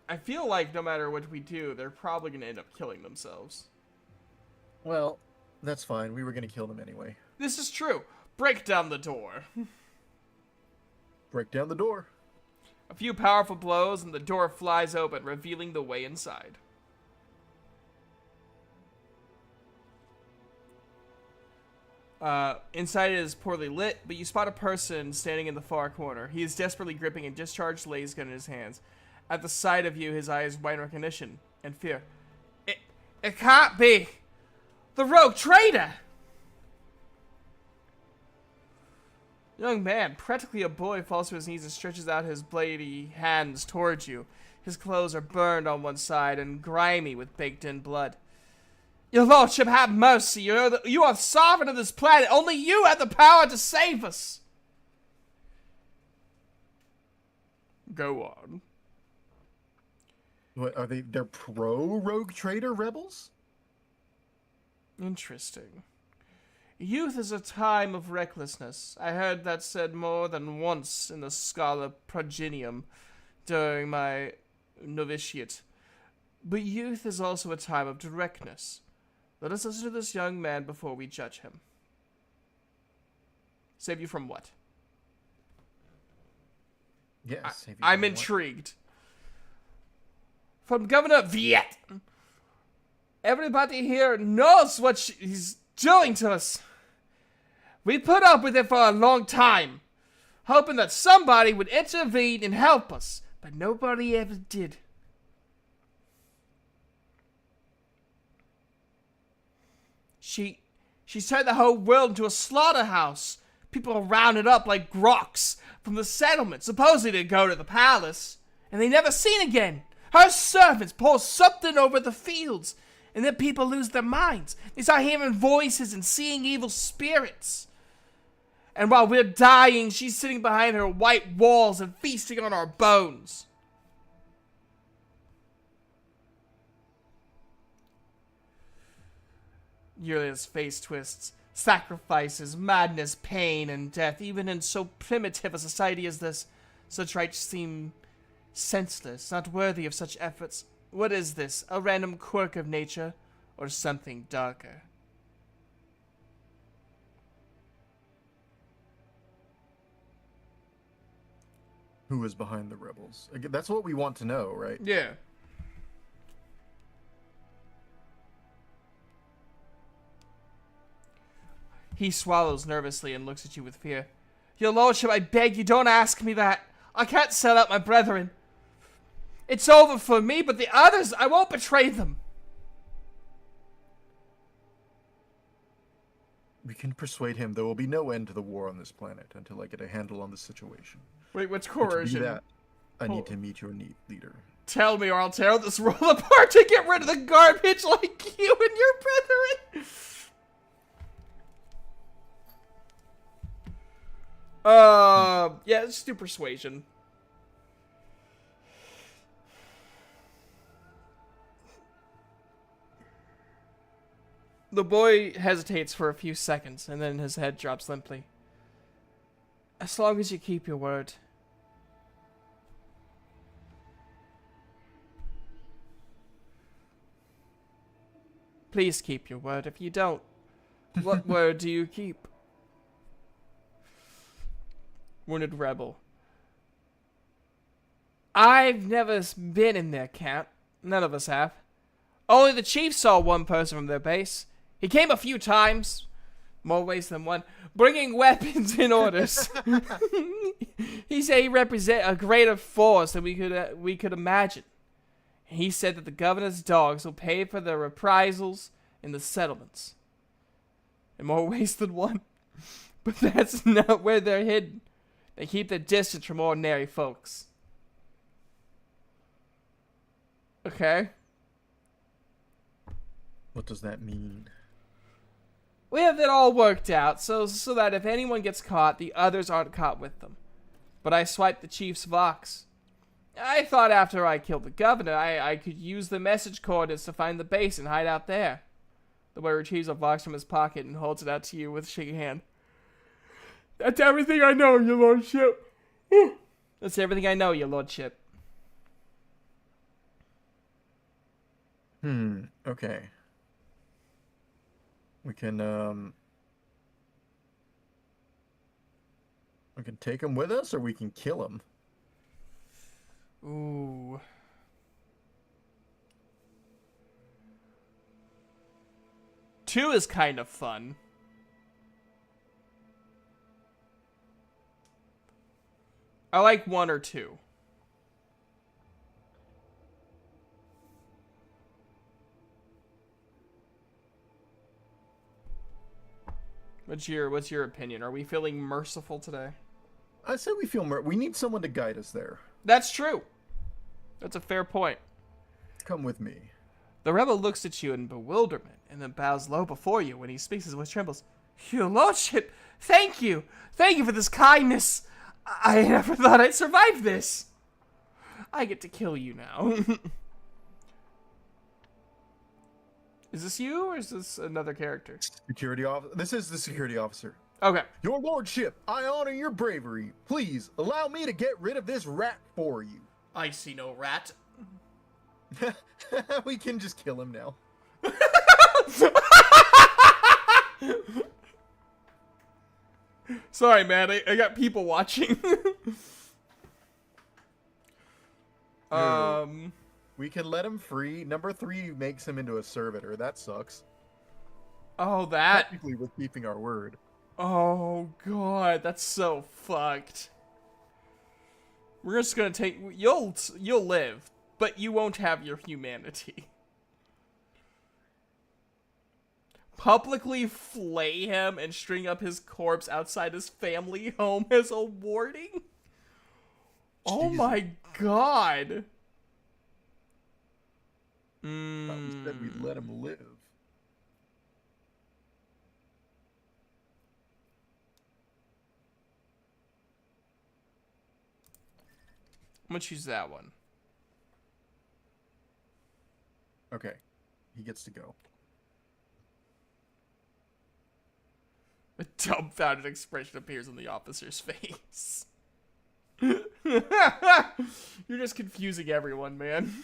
I feel like no matter what we do, they're probably going to end up killing themselves. Well, that's fine. We were going to kill them anyway. This is true. Break down the door. Break down the door. A few powerful blows and the door flies open, revealing the way inside. Inside it is poorly lit, but you spot a person standing in the far corner. He is desperately gripping a discharged laser gun in his hands. At the sight of you, his eyes widen recognition and fear. It can't be! The rogue trader! Young man, practically a boy, falls to his knees and stretches out his bloody hands towards you. His clothes are burned on one side and grimy with baked-in blood. Your lordship, have mercy. You know that you are sovereign of this planet. Only you have the power to save us. Go on. What are they? They're pro-rogue trader rebels? Interesting. Youth is a time of recklessness. I heard that said more than once in the Scala Progenium during my novitiate. But youth is also a time of directness. Let us listen to this young man before we judge him. Save you from what? Yes. I'm intrigued. From Governor Viet. Everybody here knows what he's doing to us. We put up with it for a long time, hoping that somebody would intervene and help us, but nobody ever did. She's turned the whole world into a slaughterhouse. People are rounded up like groks from the settlement, supposedly to go to the palace, and they never seen again. Her servants pour something over the fields, and then people lose their minds. They start hearing voices and seeing evil spirits. And while we're dying, she's sitting behind her white walls and feasting on our bones. Yulia's face twists. Sacrifices, madness, pain, and death. Even in so primitive a society as this, such rites seem senseless, not worthy of such efforts. What is this? A random quirk of nature, or something darker? Who is behind the rebels? Again, that's what we want to know, right? Yeah. He swallows nervously and looks at you with fear. Your lordship, I beg you, don't ask me that. I can't sell out my brethren. It's over for me, but the others, I won't betray them. We can persuade him there will be no end to the war on this planet until I get a handle on the situation. Wait, what's But to be coercion? that, I need to meet your leader. Tell me or I'll tear this world apart to get rid of the garbage like you and your brethren. Yeah, let's do persuasion. The boy hesitates for a few seconds, and then his head drops limply. As long as you keep your word. Please keep your word. If you don't, what word do you keep? Wounded rebel. I've never been in their camp. None of us have. Only the chief saw one person from their base. He came a few times, more ways than one, bringing weapons and orders. He said he represent a greater force than we could imagine. He said that the governor's dogs will pay for the reprisals in the settlements. In more ways than one. But that's not where they're hidden. They keep their distance from ordinary folks. Okay. What does that mean? We have it all worked out, so that if anyone gets caught, the others aren't caught with them. But I swiped the chief's Vox. I thought after I killed the governor, I could use the message coordinates to find the base and hide out there. The boy retrieves a Vox from his pocket and holds it out to you with a shaky hand. That's everything I know, your lordship. That's everything I know, your lordship. Okay. We can take him with us, or we can kill him. Ooh. Two is kind of fun. I like 1 or 2. What's your opinion? Are we feeling merciful today? I say we feel we need someone to guide us there. That's true. That's a fair point. Come with me. The rebel looks at you in bewilderment and then bows low before you. When he speaks, his voice trembles. Your lordship, thank you. Thank you for this kindness. I never thought I'd survive this. I get to kill you now. Is this you or is this another character? Security officer. This is the security officer. Okay. Your lordship, I honor your bravery. Please allow me to get rid of this rat for you. I see no rat. We can just kill him now. Sorry, man. I got people watching. We can let him free. Number 3 makes him into a servitor. That sucks. Oh, that. Technically, we're keeping our word. Oh, God. That's so fucked. We're just gonna take... You'll live, but you won't have your humanity. Publicly flay him and string up his corpse outside his family home as a warning? Oh my god. Thought we said we'd let him live. I'm gonna choose that one. Okay. He gets to go. A dumbfounded expression appears on the officer's face. You're just confusing everyone, man.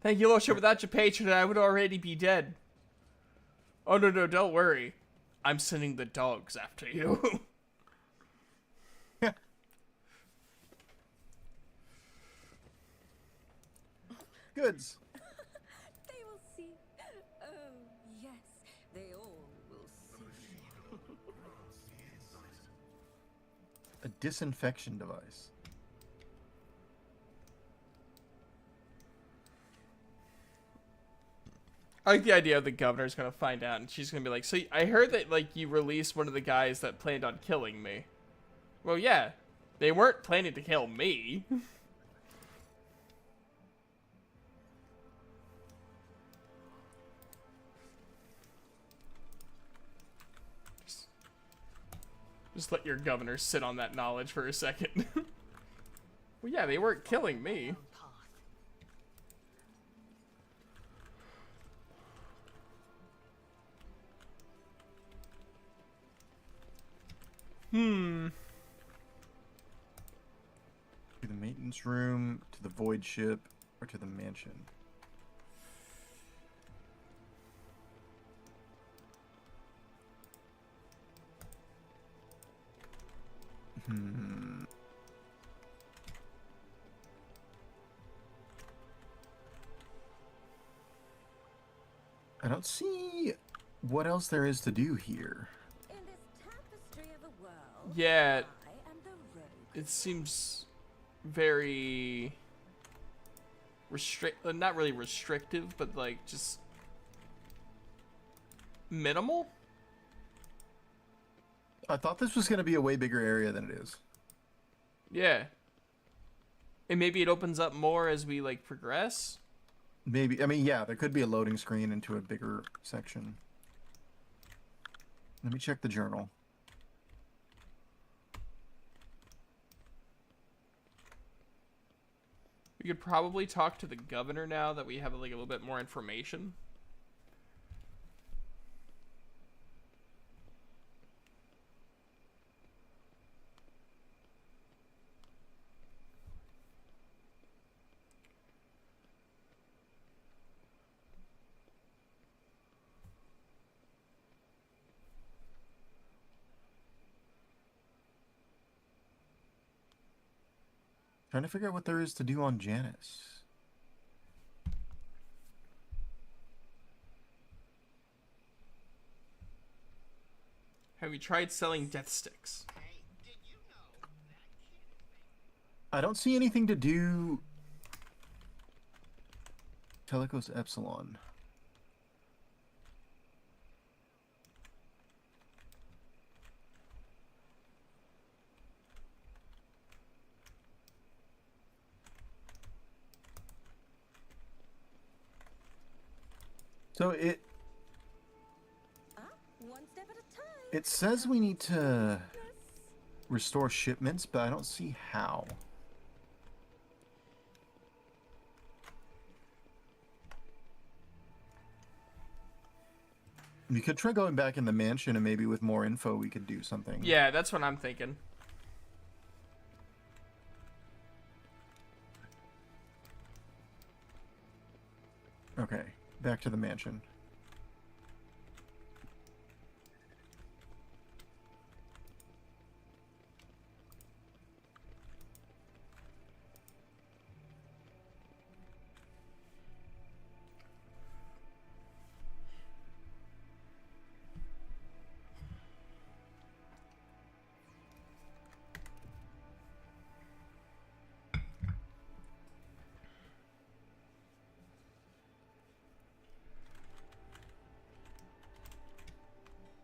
Thank you, Lordship. Without your patron, I would already be dead. Oh, no, don't worry. I'm sending the dogs after you. Goods. They will see. Oh, yes, they all will see. A disinfection device. I like the idea of the governor's gonna find out and she's gonna be like, so I heard that, like, you released one of the guys that planned on killing me. Well, yeah. They weren't planning to kill me. Just let your governor sit on that knowledge for a second. Well, yeah, they weren't killing me. To the maintenance room, to the void ship, or to the mansion. I don't see what else there is to do here. In this tapestry of a world, Yeah, I am the rogue. it seems very not really restrictive, but like just minimal. I thought this was going to be a way bigger area than it is. Yeah. And maybe it opens up more as we like progress. Maybe, I mean, yeah, there could be a loading screen into a bigger section. Let me check the journal. We could probably talk to the governor now that we have like a little bit more information. Trying to figure out what there is to do on Janice. Have you tried selling death sticks? I don't see anything to do. Telecos Epsilon. So One step at a time. it says we need to restore shipments, but I don't see how. We could try going back in the mansion, and maybe with more info we could do something. Yeah, that's what I'm thinking. Okay, back to the mansion.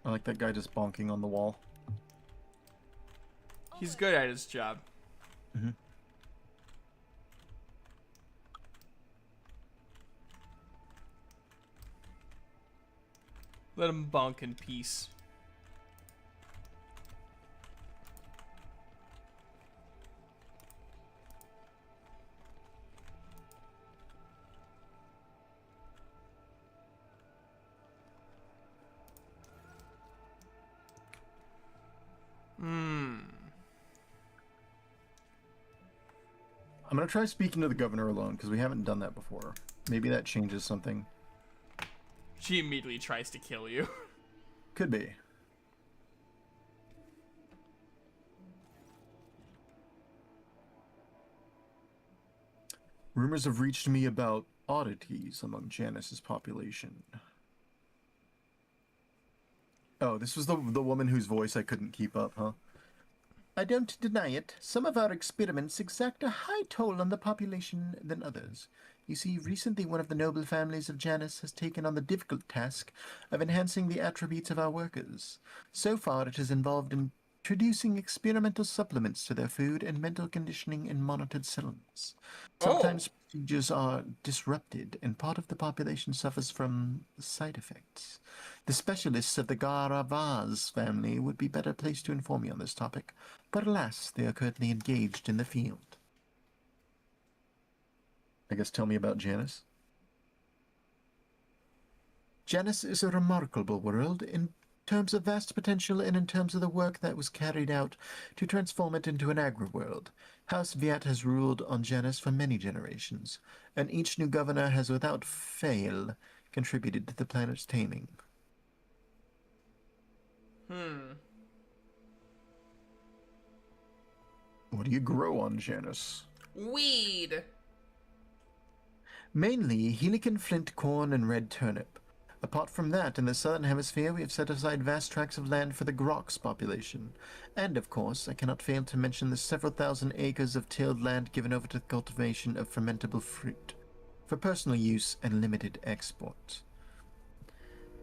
I like that guy just bonking on the wall. He's good at his job. Mm-hmm. Let him bonk in peace. I'm gonna try speaking to the governor alone, because we haven't done that before. Maybe that changes something. She immediately tries to kill you. Could be. Rumors have reached me about oddities among Janice's population. Oh, this was the woman whose voice I couldn't keep up, huh? I don't deny it. Some of our experiments exact a high toll on the population than others. You see, recently one of the noble families of Janus has taken on the difficult task of enhancing the attributes of our workers. So far, it has involved introducing experimental supplements to their food and mental conditioning in monitored settlements. Sometimes procedures are disrupted, and part of the population suffers from side effects. The specialists of the Garavaz family would be better placed to inform you on this topic, but alas, they are currently engaged in the field. I guess tell me about Janus. Janus is a remarkable world in terms of vast potential and in terms of the work that was carried out to transform it into an agri-world. House Viat has ruled on Janus for many generations, and each new governor has without fail contributed to the planet's taming. What do you grow on Janus? Weed. Mainly Helican flint, corn, and red turnip. Apart from that, in the southern hemisphere, we have set aside vast tracts of land for the Grox population. And, of course, I cannot fail to mention the several thousand acres of tilled land given over to the cultivation of fermentable fruit, for personal use and limited export.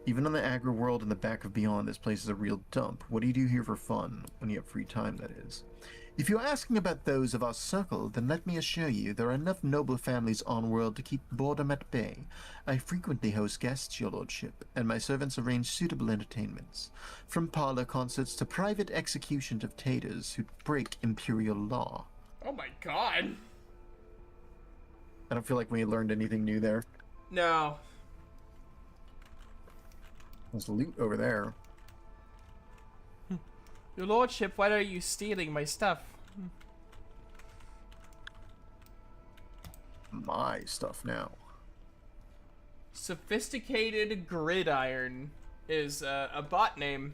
Even on the agri-world in the back of Beyond, this place is a real dump. What do you do here for fun? When you have free time, that is. If you're asking about those of our circle, then let me assure you there are enough noble families on-world to keep boredom at bay. I frequently host guests, your lordship, and my servants arrange suitable entertainments, from parlor concerts to private executions of taters who break imperial law. Oh my god. I don't feel like we learned anything new there. No. There's loot over there. Your lordship, why are you stealing my stuff? My stuff now. Sophisticated Gridiron is a bot name.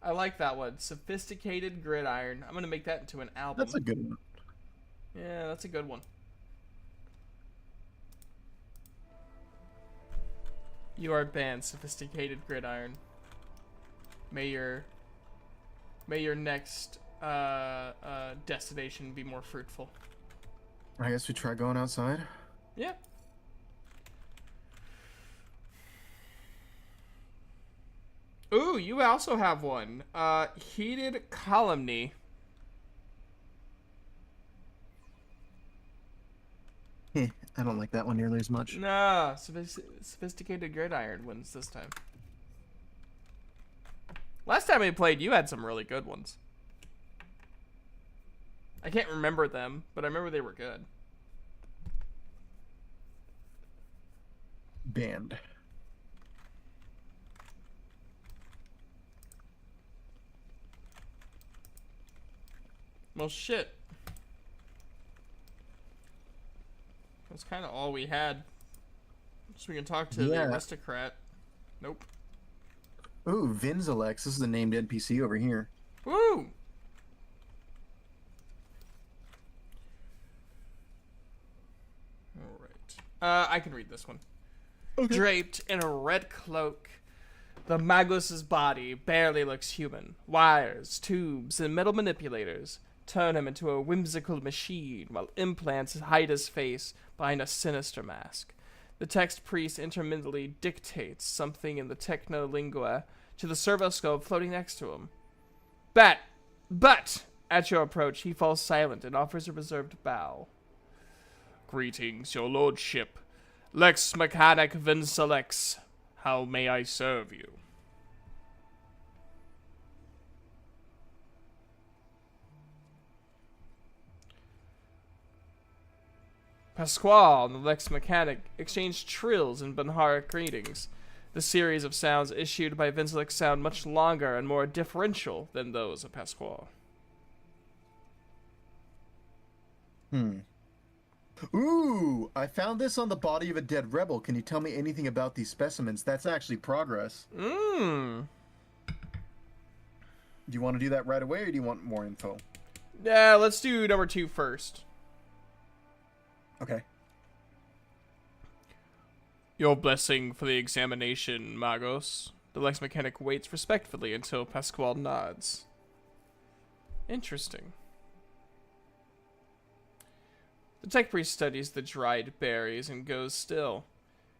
I like that one. Sophisticated Gridiron. I'm gonna make that into an album. That's a good one. Yeah, that's a good one. You are banned, Sophisticated Gridiron. May your next destination be more fruitful. I guess we try going outside. Yeah. Ooh, you also have one. Heated calumny. I don't like that one nearly as much. Nah, Sophisticated Gridiron wins this time. Last time we played, you had some really good ones. I can't remember them, but I remember they were good. Banned. Well, shit. That's kind of all we had. So we can talk to the aristocrat. Nope. Ooh, Vinzelex. This is the named NPC over here. Woo! Alright. I can read this one. Okay. Draped in a red cloak, the Magus's body barely looks human. Wires, tubes, and metal manipulators turn him into a whimsical machine, while implants hide his face behind a sinister mask. The text priest intermittently dictates something in the technolingua to the servoscope floating next to him. But, at your approach, he falls silent and offers a reserved bow. Greetings, your lordship. Lex Mechanic Vincelex. How may I serve you? Pasquale and the Lex Mechanic exchange trills and Banharic greetings. The series of sounds issued by Vincelex sound much longer and more differential than those of Pasquale. Ooh, I found this on the body of a dead rebel. Can you tell me anything about these specimens? That's actually progress. Do you want to do that right away, or do you want more info? Yeah, let's do number 2 first. Okay. Your blessing for the examination, Magos. The Lex Mechanic waits respectfully until Pasquale nods. Interesting. The tech priest studies the dried berries and goes still.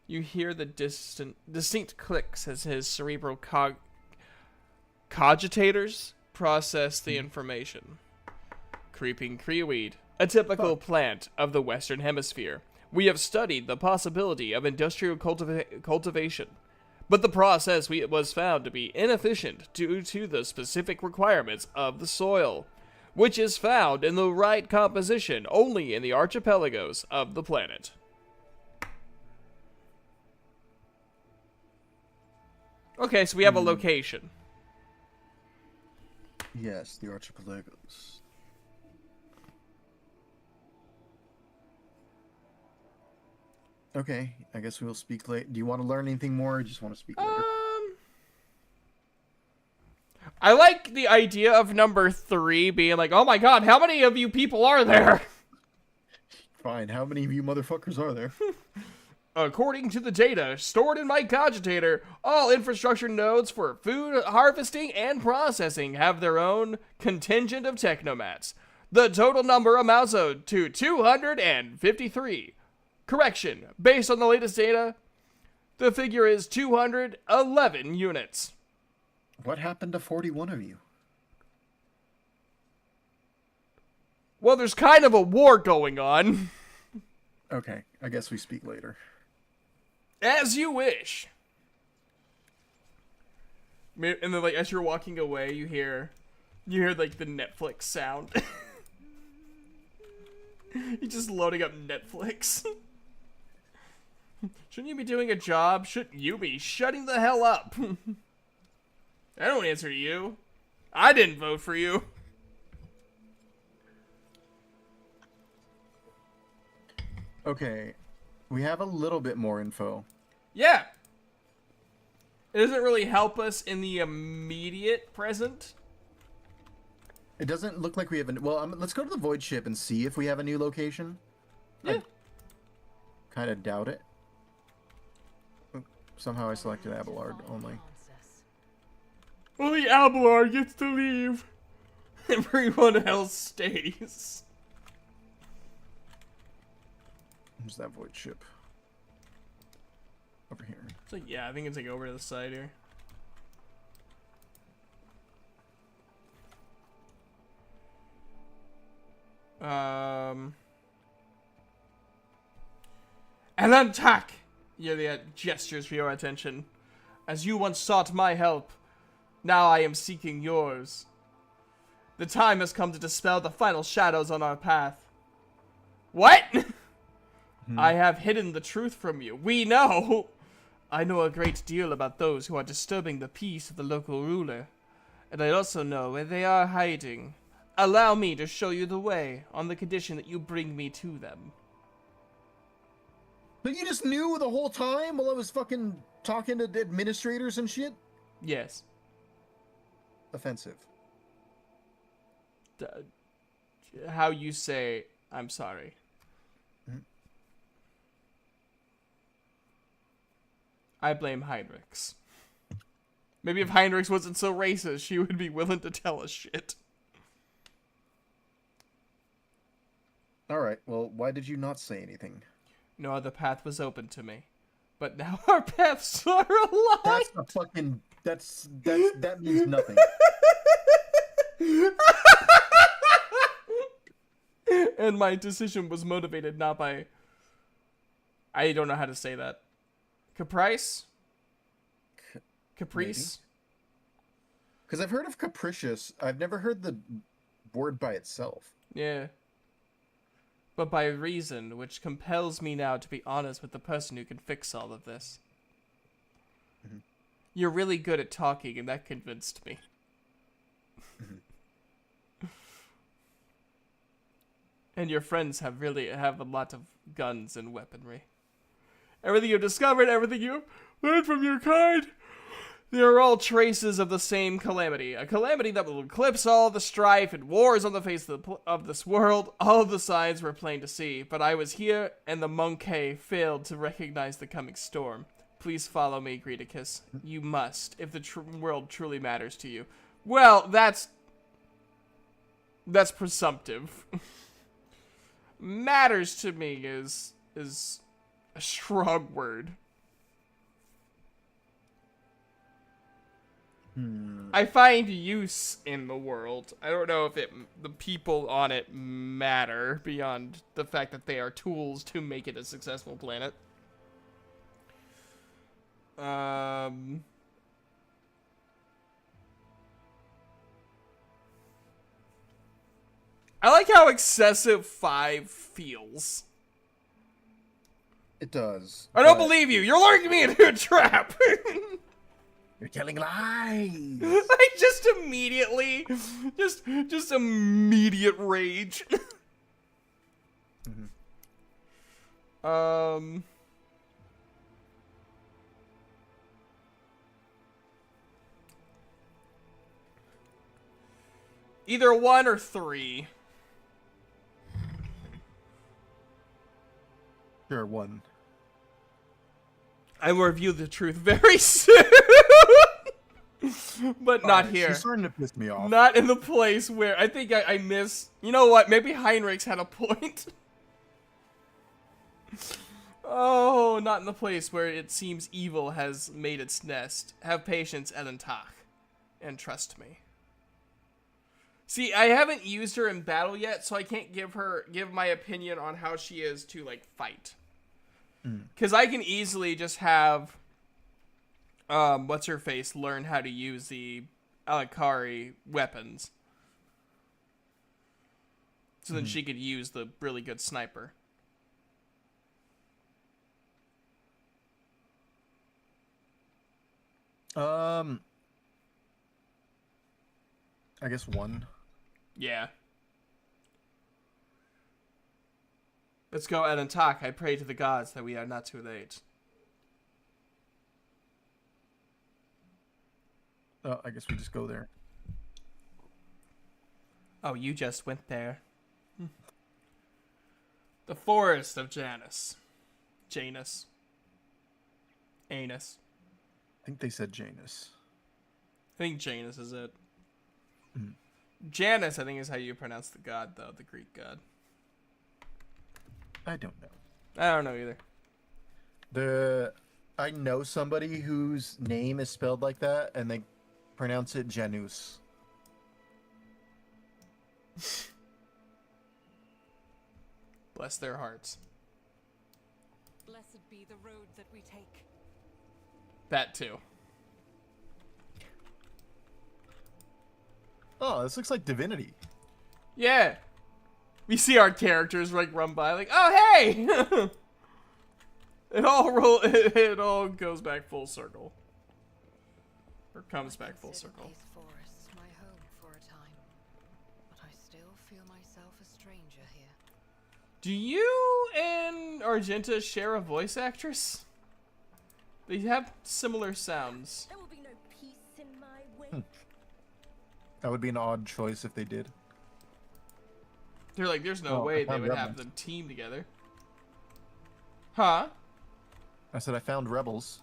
You hear the distinct clicks as his cerebral cogitators process the information. Creeping creeweed, a typical plant of the Western Hemisphere. We have studied the possibility of industrial cultivation, but the process was found to be inefficient due to the specific requirements of the soil, which is found in the right composition only in the archipelagos of the planet. Okay, so we have a location. Yes, the archipelagos. Okay, I guess we'll speak later. Do you want to learn anything more, or just want to speak later? I like the idea of number 3 being like, oh my god, how many of you people are there? Fine, how many of you motherfuckers are there? According to the data stored in my cogitator, all infrastructure nodes for food harvesting and processing have their own contingent of technomats. The total number amounts to 253. Correction, based on the latest data, the figure is 211 units. What happened to 41 of you? Well, there's kind of a war going on. Okay, I guess we speak later. As you wish. And then, like, as you're walking away, you hear like the Netflix sound. You're just loading up Netflix. Shouldn't you be doing a job? Shouldn't you be shutting the hell up? I don't answer to you. I didn't vote for you. Okay, we have a little bit more info. Yeah. It doesn't really help us in the immediate present. It doesn't look like we have a... Well, let's go to the Void Ship and see if we have a new location. Yeah. Kind of doubt it. Somehow I selected Abelard only. Only Abelard gets to leave. Everyone else stays. Where's that Void Ship? Over here. It's like, yeah, I think it's like over to the side here. An attack! Yulia gestures for your attention. As you once sought my help, now I am seeking yours. The time has come to dispel the final shadows on our path. What? I have hidden the truth from you. We know! I know a great deal about those who are disturbing the peace of the local ruler. And I also know where they are hiding. allow me to show you the way on the condition that you bring me to them. But you just knew the whole time while I was fucking talking to the administrators and shit? Yes. Offensive. How you say, I'm sorry. I blame Heinrichs. Maybe if Heinrichs wasn't so racist, she would be willing to tell us shit. Alright, well, why did you not say anything? No other path was open to me. But now our paths are aligned. That's a fucking... that means nothing. And my decision was motivated not by... I don't know how to say that. Caprice? Caprice? Because I've heard of capricious. I've never heard the word by itself. Yeah. But by reason, which compels me now to be honest with the person who can fix all of this. Mm-hmm. You're really good at talking, and that convinced me. Mm-hmm. And your friends have a lot of guns and weaponry. Everything you've discovered, everything you've learned from your kind, they are all traces of the same calamity. A calamity that will eclipse all the strife and wars on the face of this world. All of the signs were plain to see, but I was here, and the Monkey failed to recognize the coming storm. Please follow me, Greedicus. You must, if the world truly matters to you. Well, that's presumptive. Matters to me is a strong word. I find use in the world. I don't know if the people on it matter beyond the fact that they are tools to make it a successful planet. I like how excessive 5 feels. It does. I don't believe you. You're luring me into a trap. You're telling lies. Like just immediately, just immediate rage. Either 1 or 3. Sure, 1. I will reveal the truth very soon. But not here. She's starting to piss me off. Not in the place where I think I miss. You know what? Maybe Heinrichs had a point. Oh, not in the place where it seems evil has made its nest. Have patience, Elentach, and trust me. See, I haven't used her in battle yet, so I can't give my opinion on how she is to like fight. Because I can easily just have, what's her face learn how to use the Alikari weapons, so then she could use the really good sniper. I guess 1. Yeah. Let's go, Ed, and talk. I pray to the gods that we are not too late. I guess we just go there. Oh, you just went there. The forest of Janus. Janus. Anus. I think they said Janus. I think Janus is it. Janus, I think, is how you pronounce the god, though, the Greek god. I don't know. I don't know either. I know somebody whose name is spelled like that, and they pronounce it Janus. Bless their hearts. Blessed be the road that we take. That too. Oh, this looks like Divinity. Yeah. We see our characters like run by like, oh hey! It all goes back full circle. Or comes back full circle. These forests my home for a time, but I still feel myself a stranger here. Do you and Argenta share a voice actress? They have similar sounds. There will be no peace in my way. That would be an odd choice if they did. They're like, there's no Oh, way I they found would have rebels. them team together. Huh? I said I found rebels.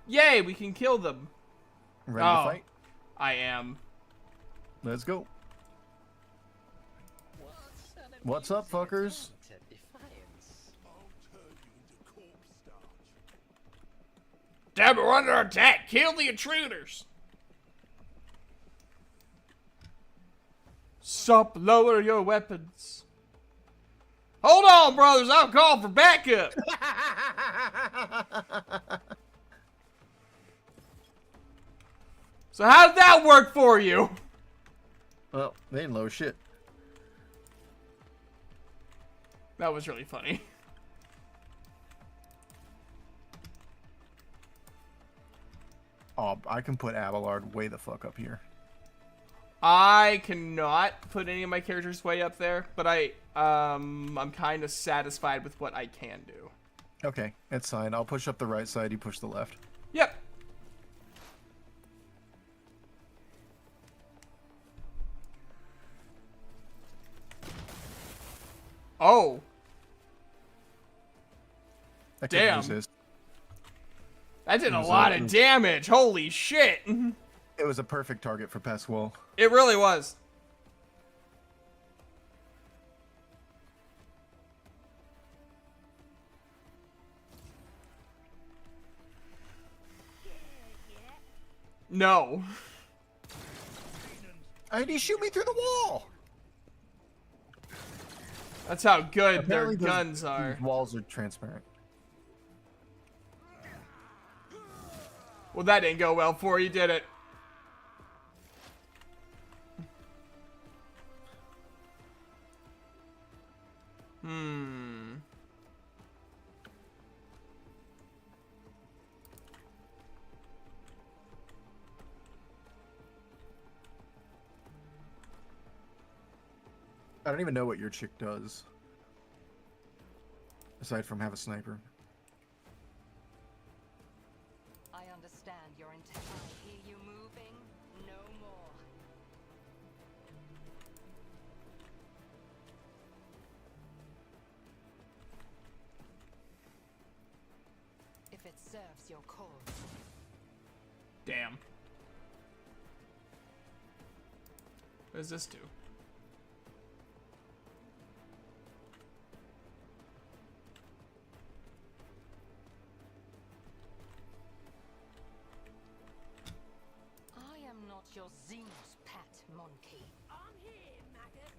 Yay, we can kill them. Ready Oh. to fight? I am. Let's go. What's up, fuckers? Damn, we're under attack. Kill the intruders. Stop, lower your weapons. Hold on, brothers. I'll call for backup. So how did that work for you? Well, they didn't lower shit. That was really funny. Oh, I can put Abelard way the fuck up here. I cannot put any of my characters way up there, but I'm kind of satisfied with what I can do. Okay, it's fine. I'll push up the right side, you push the left. Yep. Oh, I couldn't Damn. resist. that did a was lot a- of damage. Holy shit. It was a perfect target for Pasquale. It really was. No. Did he shoot me through the wall? That's how good Apparently their those- guns are. These walls are transparent. Well, that didn't go well for you, did it? Hmm. I don't even know what your chick does. Aside from have a sniper. I understand your intent. I hear you moving. No more. If it serves your cause. Damn. What does this do? I am not your Xenos pet monkey. I'm here, maggots.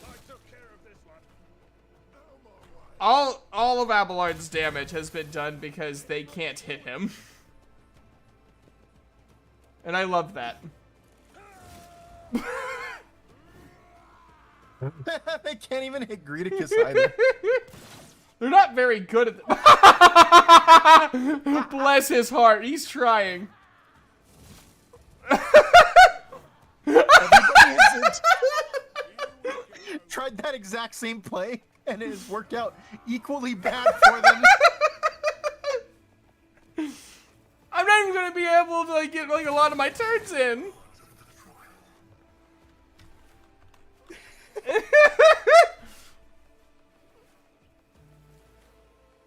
I took care of this one. All of Abelard's damage has been done because they can't hit him. And I love that. They can't even hit Greedicus either. They're not very good at Bless his heart, he's trying. Everybody isn't. Tried that exact same play, and it has worked out equally bad for them. I'm not even gonna be able to like get like a lot of my turns in.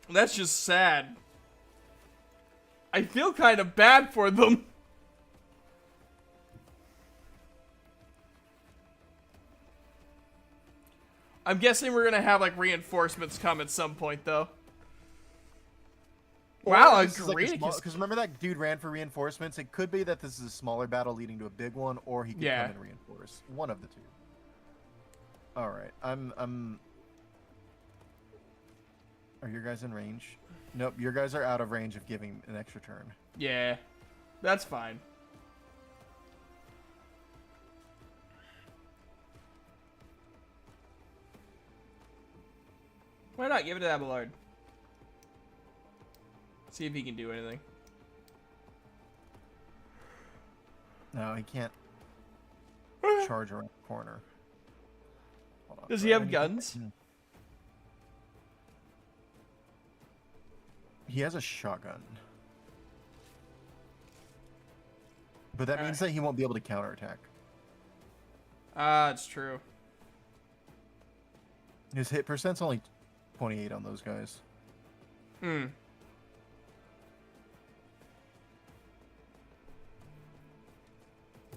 That's just sad. I feel kind of bad for them. I'm guessing we're gonna have like reinforcements come at some point though. Wow, agree. Because remember that dude ran for reinforcements? It could be that this is a smaller battle leading to a big one, or he could Yeah. come and reinforce. One of the two. Alright, I'm... Are your guys in range? Nope, your guys are out of range of giving an extra turn. Yeah, that's fine. Why not? Give it to Abelard. See if he can do anything. No, he can't charge around the corner. Hold on, Does do he I have guns? He has a shotgun. But that means Alright. that he won't be able to counterattack. Ah, it's true. His hit percent's only 28 on those guys. Hmm.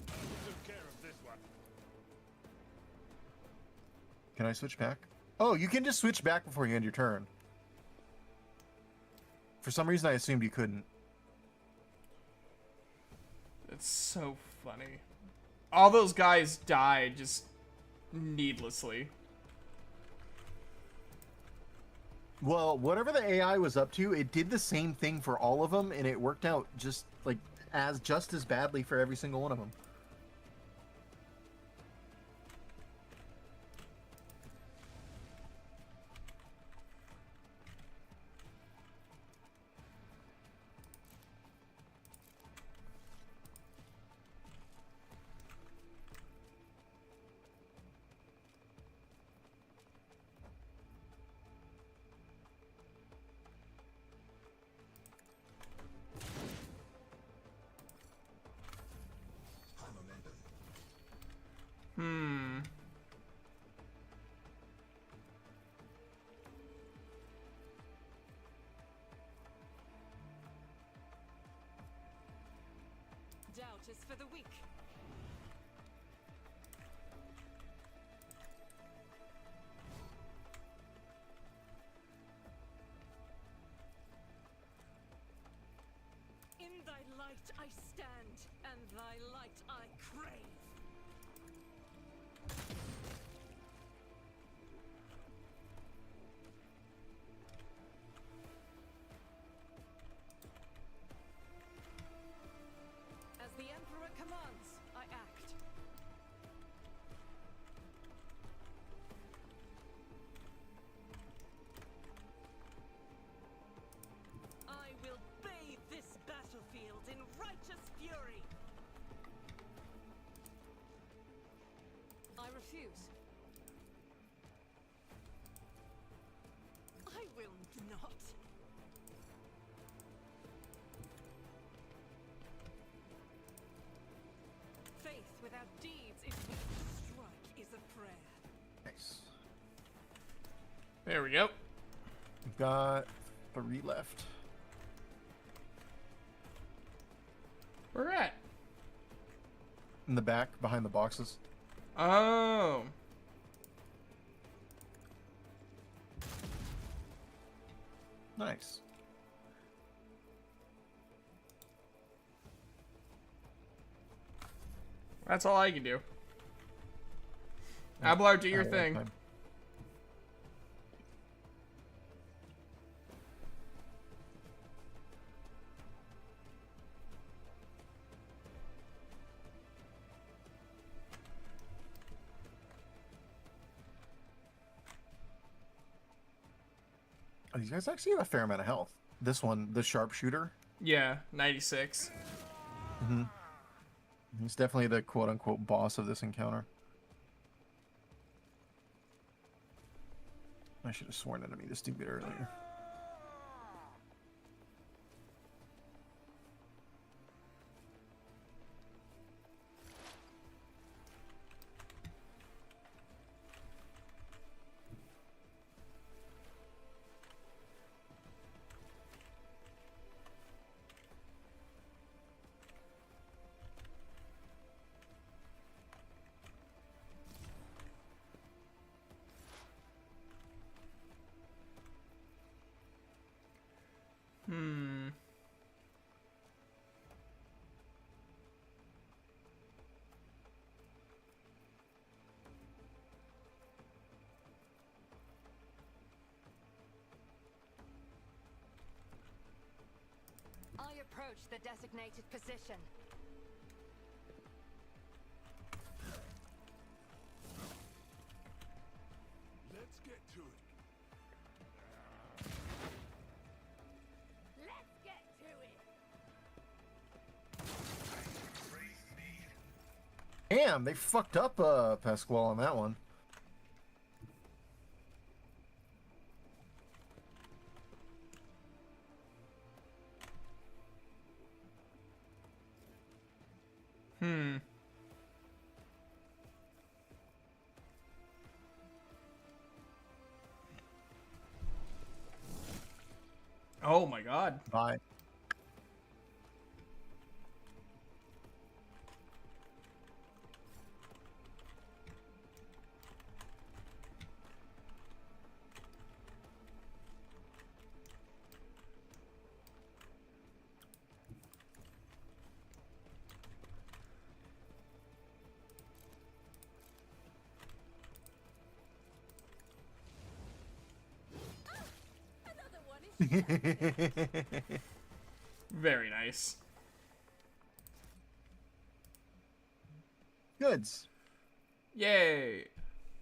Took care of this one. Can I switch back? Oh, you can just switch back before you end your turn. For some reason, I assumed you couldn't. It's so funny. All those guys died just needlessly. Well, whatever the AI was up to, it did the same thing for all of them, and it worked out just as badly for every single one of them. Hmm. Doubt is for the weak. In thy light I stand, and thy light I crave. As the Emperor commands, I act. I will bathe this battlefield in righteous fury. I refuse. I will not. Faith without deeds is weak. Strike is a prayer. Nice. There we go. We've got 3 left. Where we're at? In the back, behind the boxes. Oh. Nice. That's all I can do. Ablar, do your Alright, thing. fine. Oh, these guys actually have a fair amount of health. This one, the sharpshooter, Yeah, 96. he's definitely the quote-unquote boss of this encounter. I should have sworn enemy this stupid earlier. Hmm. I approach the designated position. Let's get to it. Let's get to it. Praise me Damn, they fucked up Pasquale on that one. Hmm. Oh my god. Bye. Another one is Very nice. Goods. Yay.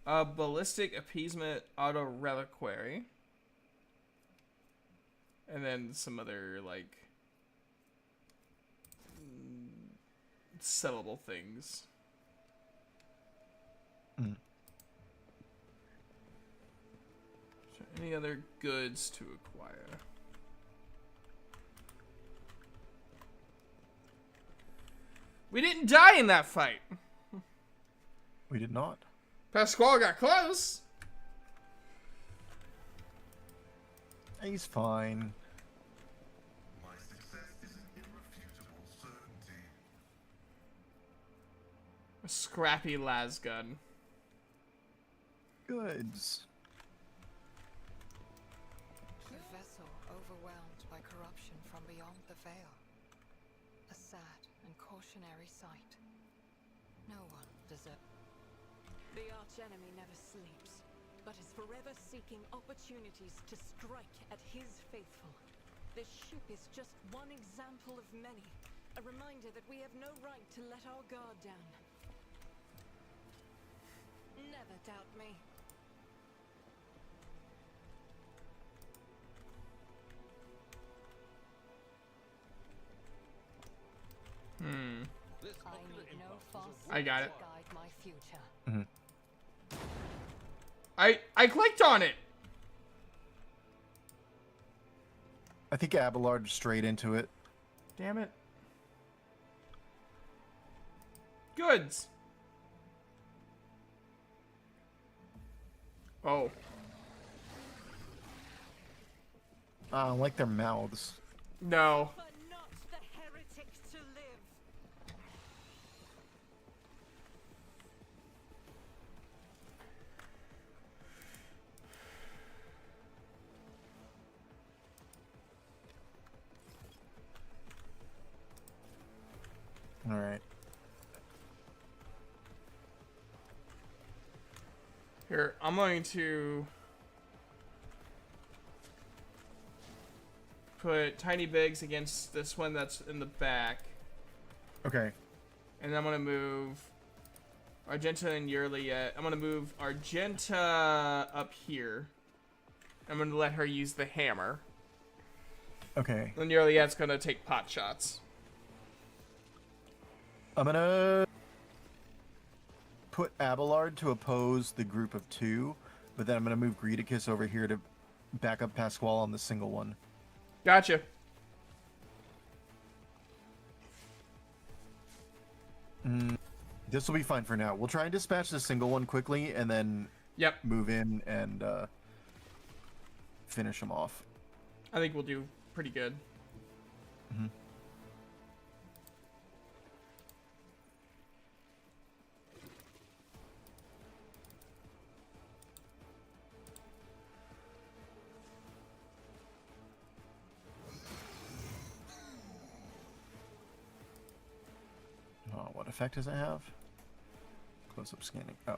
A ballistic appeasement auto reliquary. And then some other, like, sellable things. Mm. So any other goods to acquire? We didn't die in that fight. We did not. Pasquale got close. He's fine. My success is an irrefutable certainty. A scrappy las gun. Goods. A vessel overwhelmed by corruption from beyond the veil. A sad and cautionary sight. No one deserves. The archenemy never sleeps, but is forever seeking opportunities to strike at his faithful. This ship is just one example of many, a reminder that we have no right to let our guard down. Never doubt me. This I popular need no impulse false is a I got it. to guide my future. I clicked on it. I think Abelard straight into it. Damn it. Goods. Oh. I don't like their mouths. No. But not the heretics to live. All right. Here, I'm going to put Tiny Bigs against this one that's in the back. Okay. And I'm going to move Argenta and Yurliet. I'm going to move Argenta up here. I'm going to let her use the hammer. Okay. Then Yurliet's going to take pot shots. I'm gonna put Abelard to oppose the group of two, but then I'm gonna move Greedicus over here to back up Pasquale on the single one. Gotcha. This will be fine for now. We'll try and dispatch the single one quickly, and then Yep. move in and finish him off. I think we'll do pretty good. Oh, what effect does it have? Close-up scanning. Oh.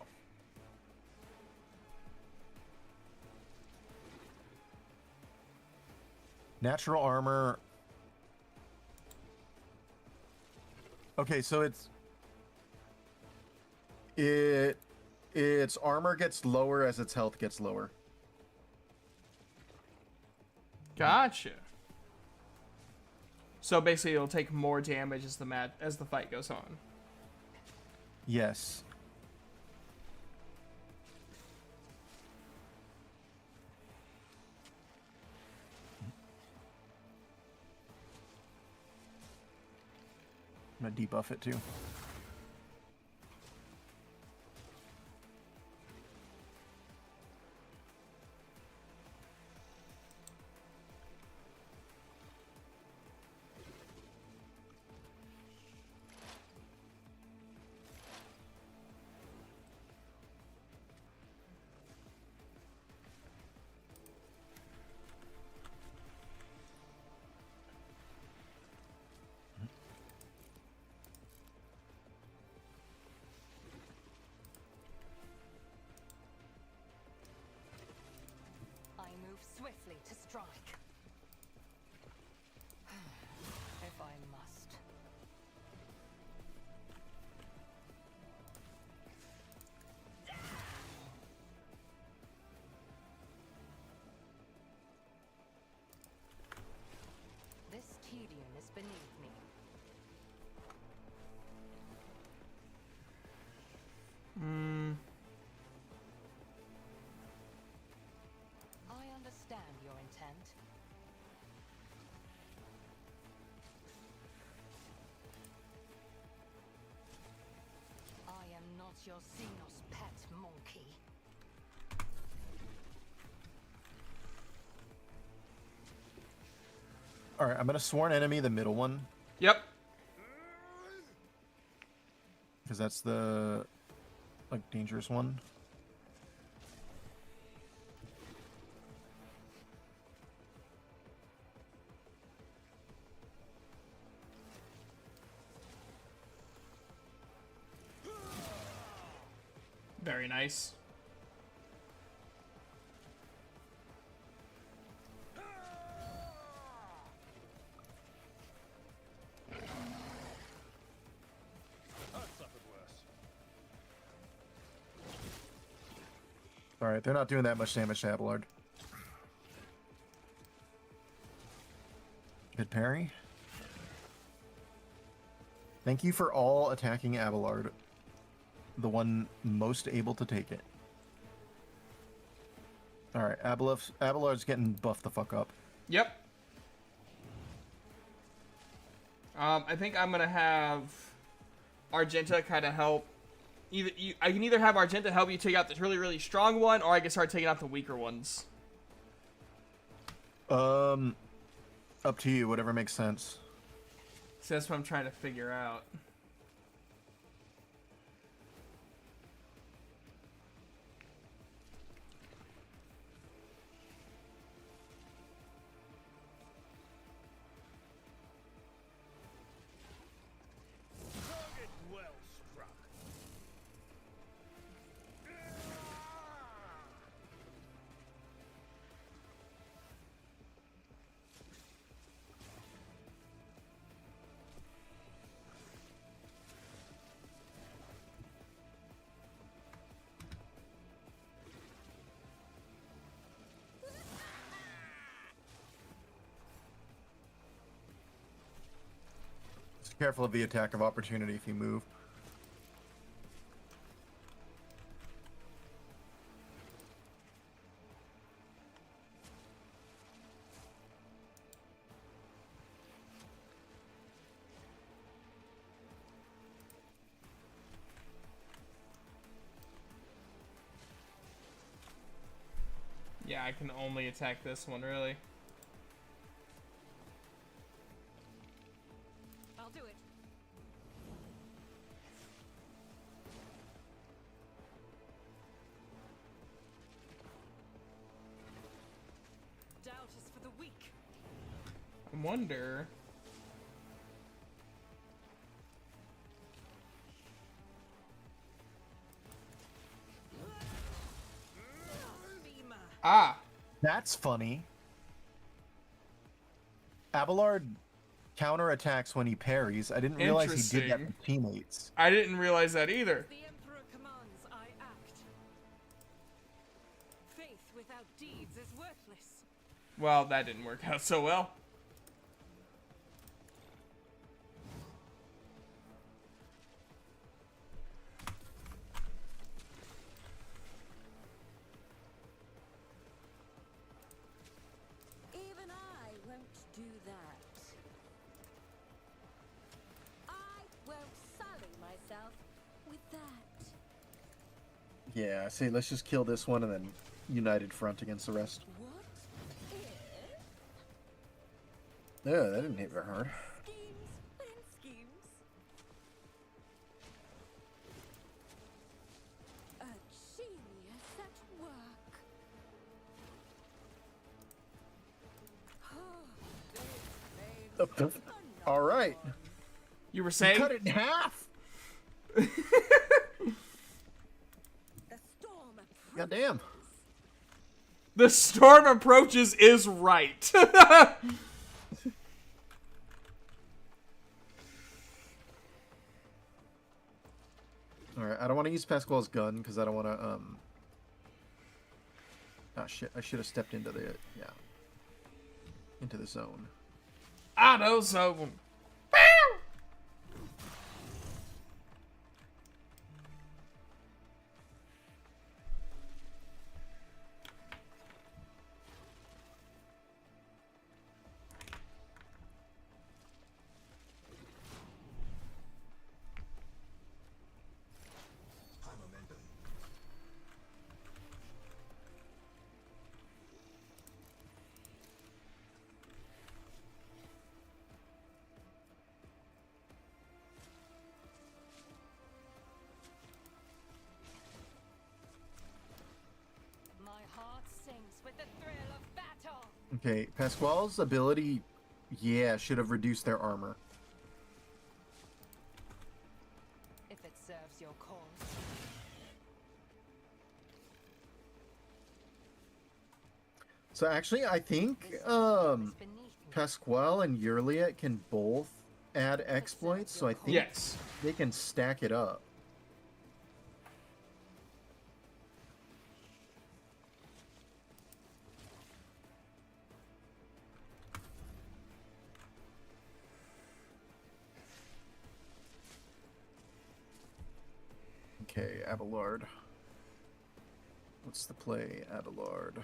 Natural armor. Okay, so its armor gets lower as its health gets lower. Gotcha. So basically, it'll take more damage as the fight goes on. Yes. I'm gonna debuff it too. I move swiftly to strike. If I must. This tedium is beneath me. I understand your intent. I am not your Xenos pet monkey. All right, I'm gonna sworn enemy the middle one Yep. because that's the like dangerous one. Very nice. All right, they're not doing that much damage to Abelard. Good parry. Thank you for all attacking Abelard, the one most able to take it. All right, Abelard's getting buffed the fuck up. Yep. I think I'm gonna have Argenta kind of help. I can either have Argenta help you take out this really, really strong one, or I can start taking out the weaker ones. Up to you, whatever makes sense. So that's what I'm trying to figure out. Target well struck. Just careful of the attack of opportunity if you move. Yeah, I can only attack this one, really. I'll do it. Doubt is for the weak. I wonder. Beamer. Ah, That's funny. Abelard counterattacks when he parries. I didn't realize he did that with teammates. I didn't realize that either. The Emperor commands I act. Faith without deeds is worthless. Well, that didn't work out so well. Yeah, I say let's just kill this one and then united front against the rest. What if Yeah, that didn't hit very hard. schemes within schemes? A genius at work. All right. You were saying? Cut it in half. The storm approaches. Goddamn. The storm approaches is right. All right, I don't want to use Pasquale's gun because I don't want to. Ah shit! I should have stepped into the into the zone. Auto zone. High momentum. My heart sings with the thrill of battle. Okay, Pasquale's ability, yeah, should have reduced their armor. If it serves your cause. So actually, I think This is beneath me. Pasquale and Yurliet can both add exploits, so I think Yes. they can stack it up. Okay, Abelard. What's the play, Abelard?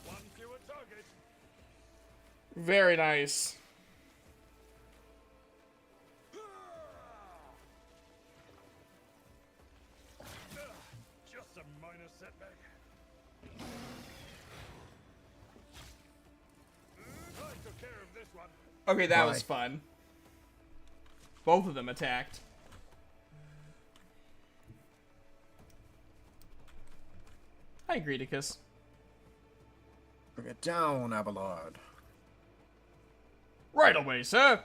One fewer target. Very nice. Just a minor setback. I took care of this one. Okay, that Bye. was fun. Both of them attacked. Hi, Greedicus. Bring it down, Abelard. Right away, sir.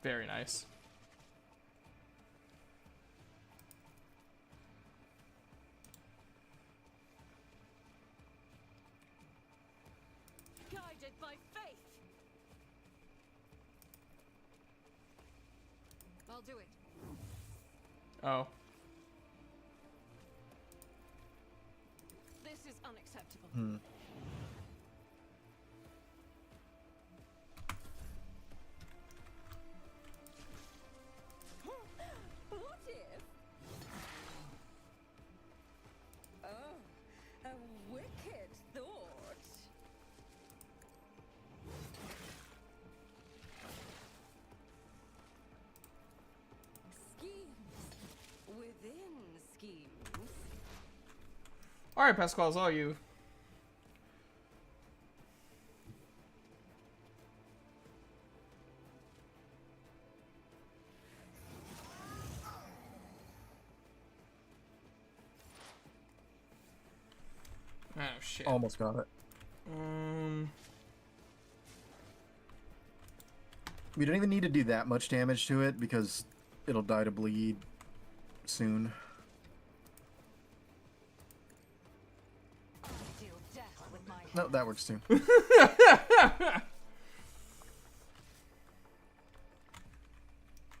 Very nice. Guided by faith. I'll do it. Oh. This is unacceptable. What if? Oh, a wicked thought. Schemes within schemes. All right, Pasquale, it's all you. Oh shit. Almost got it. We don't even need to do that much damage to it because it'll die to bleed soon. I deal death with my No, that works too.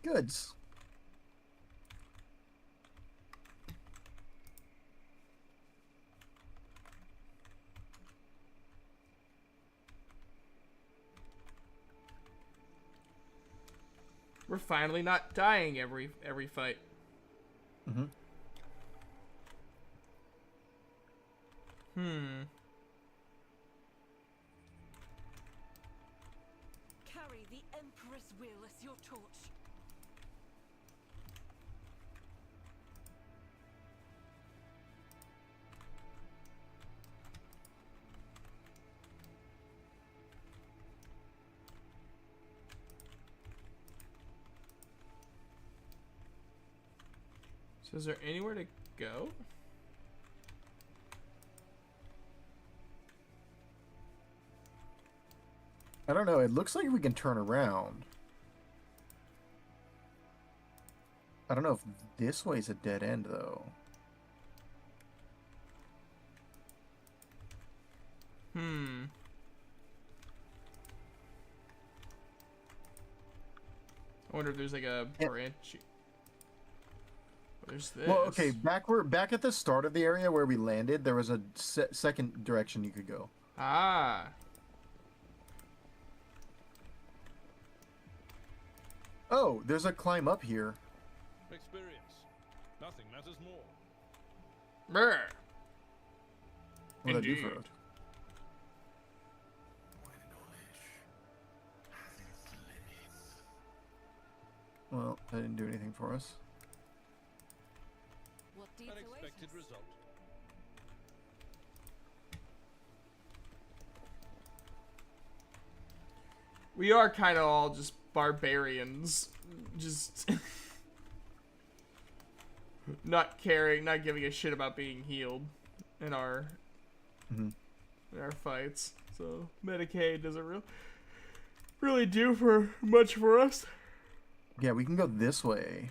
Goods. We're finally not dying every fight. Mm-hmm. Carry the Emperor's will as your torch. So is there anywhere to go? I don't know. It looks like we can turn around. I don't know if this way's a dead end, though. I wonder if there's like a branch. There's this. Well, okay, back at the start of the area where we landed, there was a second direction you could go. Ah. Oh, there's a climb up here. Experience. Nothing matters more. Brr. What'd I do Indeed. for it? My knowledge has its limits. Well, that didn't do anything for us. What deeds await Unexpected us? result. We are kind of all just barbarians. Just not caring, not giving a shit about being healed in our in our fights. So Medicaid doesn't really do for much for us. Yeah, we can go this way.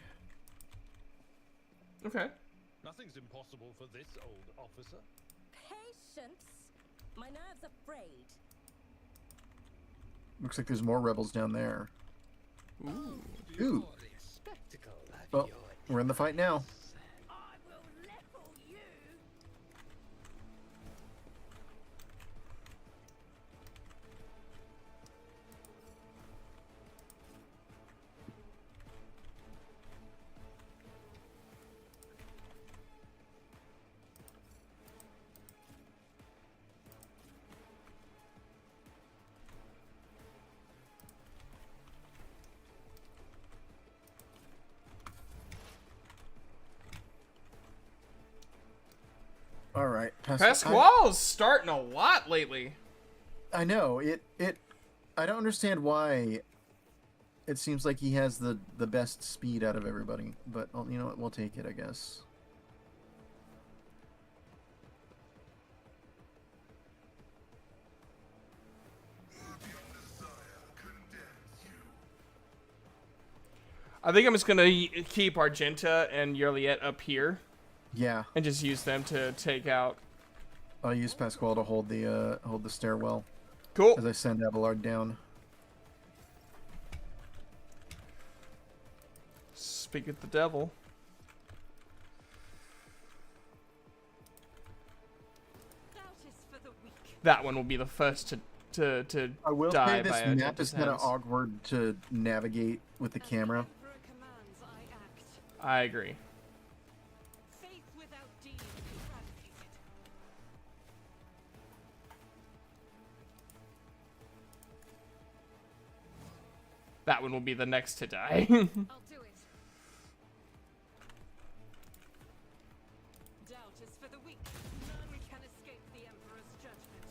Okay. Nothing's impossible for this old officer. Patience. My nerves are frayed. Looks like there's more rebels down there. Ooh. Well, we're in the fight now. I will level you. All right, Pasquale's starting a lot lately. I know it. I don't understand why. It seems like he has the best speed out of everybody, but you know what? We'll take it, I guess. I think I'm just gonna keep Argenta and Yurliet up here Yeah, and just use them to take out. I'll use Pasquale to hold the stairwell Cool. as I send Abelard down. Speak with the devil. Doubt is for the weak. That one will be the first to I will die say by this map Argenta's is kind of hands. awkward to navigate with the As camera. Emperor commands, I act. I agree. Faith without deed eradicated. That one will be the next to die. I'll do it. Doubt is for the weak. None can escape the Emperor's judgment.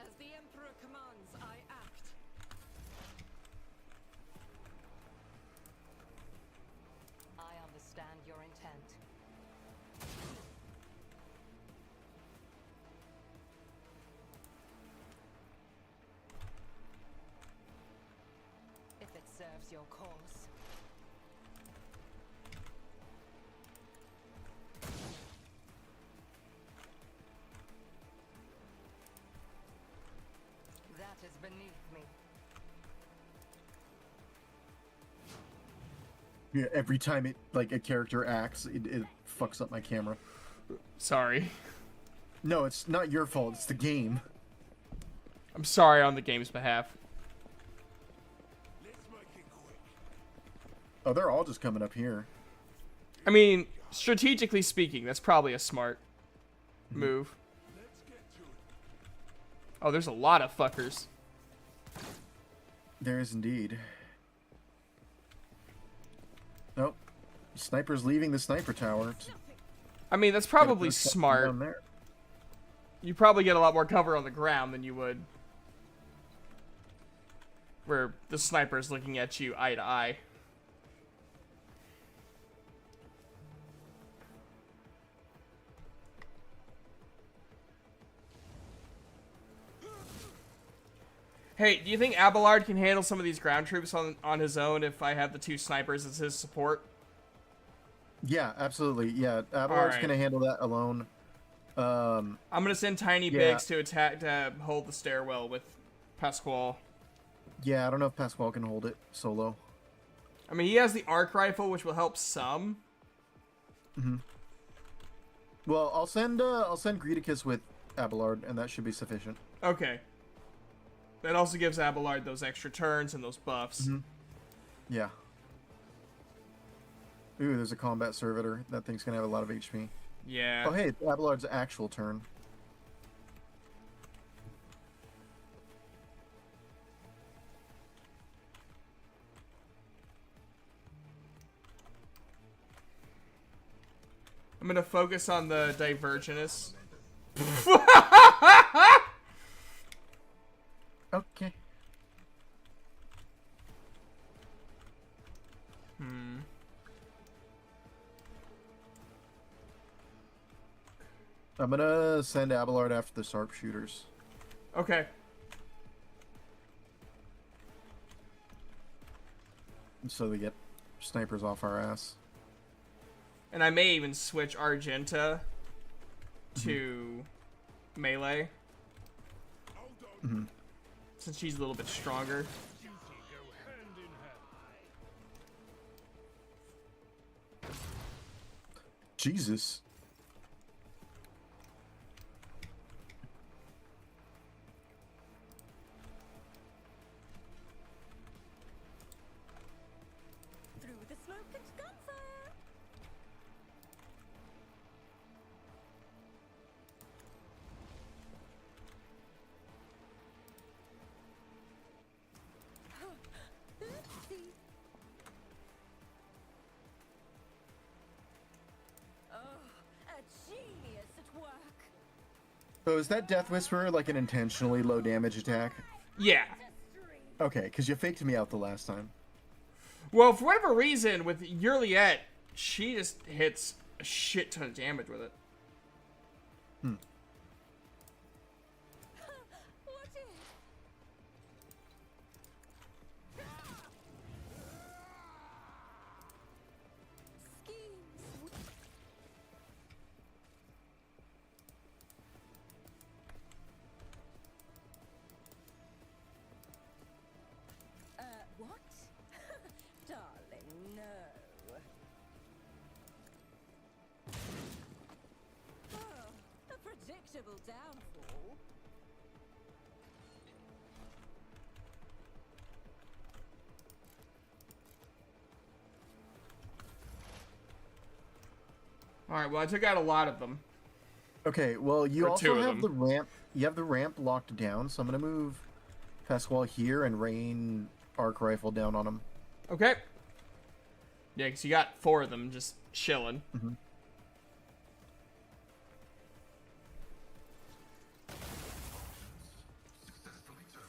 As the Emperor commands, I act. I understand your intent. If it serves your cause. That is beneath me. Yeah, every time a character acts, it fucks up my camera. Sorry. No, it's not your fault. It's the game. I'm sorry on the game's behalf. Let's make it quick. Oh, they're all just coming up here. I mean, strategically speaking, that's probably a smart move. Oh, there's a lot of fuckers. There is indeed. Nope. Sniper's leaving the sniper tower. I mean, that's probably smart. Down there. You probably get a lot more cover on the ground than you would where the sniper's looking at you eye to eye. Hey, do you think Abelard can handle some of these ground troops on his own if I have the 2 snipers as his support? Yeah, absolutely. Yeah, Abelard's Alright. gonna handle that alone. I'm gonna send Tiny Yeah. Biggs to attack to hold the stairwell with Pasquale. Yeah, I don't know if Pasquale can hold it solo. I mean, he has the arc rifle, which will help some. Well, I'll send Greedicus with Abelard, and that should be sufficient. Okay. That also gives Abelard those extra turns and those buffs. Yeah. Ooh, there's a combat servitor. That thing's gonna have a lot of HP. Yeah. Oh, hey, it's Abelard's actual turn. I'm gonna focus on the Divergenist. Okay. I'm gonna send Abelard after the sharpshooters. Okay. So they get snipers off our ass. And I may even switch Argenta to melee. Since she's a little bit stronger. Jesus. Through the smoke and gunfire. Oopsie. Oh, a genius at work. So is that Death Whisperer like an intentionally low damage attack? Yeah. Okay, because you faked me out the last time. Well, for whatever reason, with Yurliette, she just hits a shit ton of damage with it. What is? Schemes. What? Darling, no. Oh, a predictable downfall. Alright, well, I took out a lot of them. Okay, well, you Or two also of have them. the ramp. You have the ramp locked down, so I'm gonna move Pasquale here and rain arc rifle down on him. Okay. Yeah, because you got 4 of them just chilling.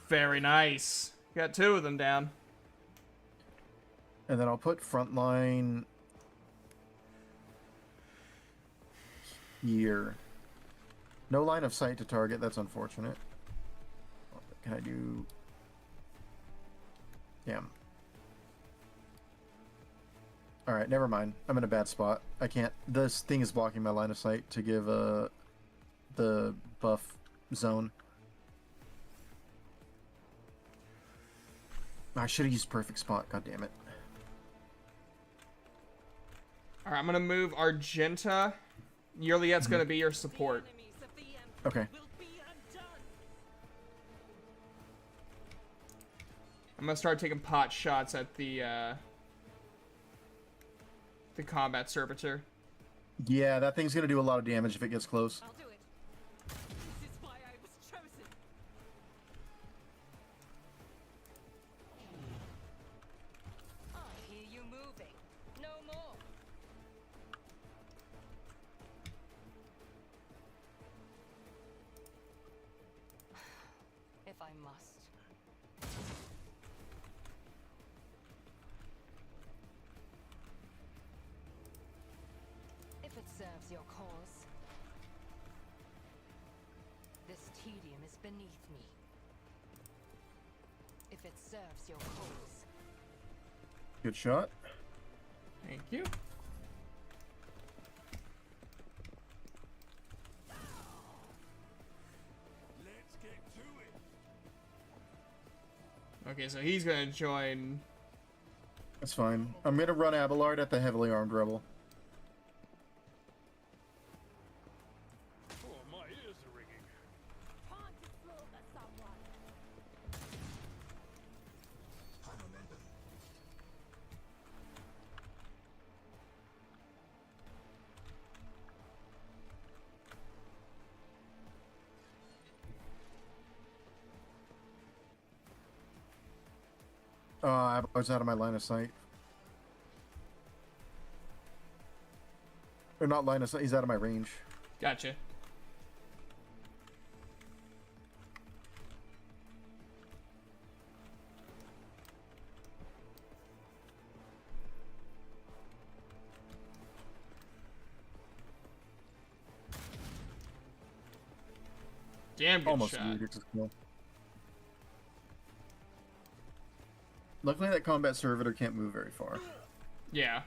Very nice. Got 2 of them down. And then I'll put frontline here. No line of sight to target. That's unfortunate. What can I do? Damn. Alright, never mind. I'm in a bad spot. I can't. This thing is blocking my line of sight to give the buff zone. I should have used perfect spot. God damn it. Alright, I'm gonna move Argenta. Yurliette's gonna be your support. Enemies of the Emperor Okay. will be undone. I'm gonna start taking pot shots at the The combat servitor. Yeah, that thing's gonna do a lot of damage if it gets close. I'll do it. This is why I was chosen. I hear you moving. No more. If I must. If it serves your cause. This tedium is beneath me. If it serves your cause. Good shot. Thank you. Let's get to it. Okay, so he's gonna join. That's fine. I'm gonna run Abelard at the heavily armed rebel. Oh, my ears are ringing. Time to slaughter someone. Abelard's out of my line of sight. Or not line of sight, he's out of my range. Gotcha. Damn good Almost shot. muted as well. Luckily that combat servitor can't move very far. Yeah.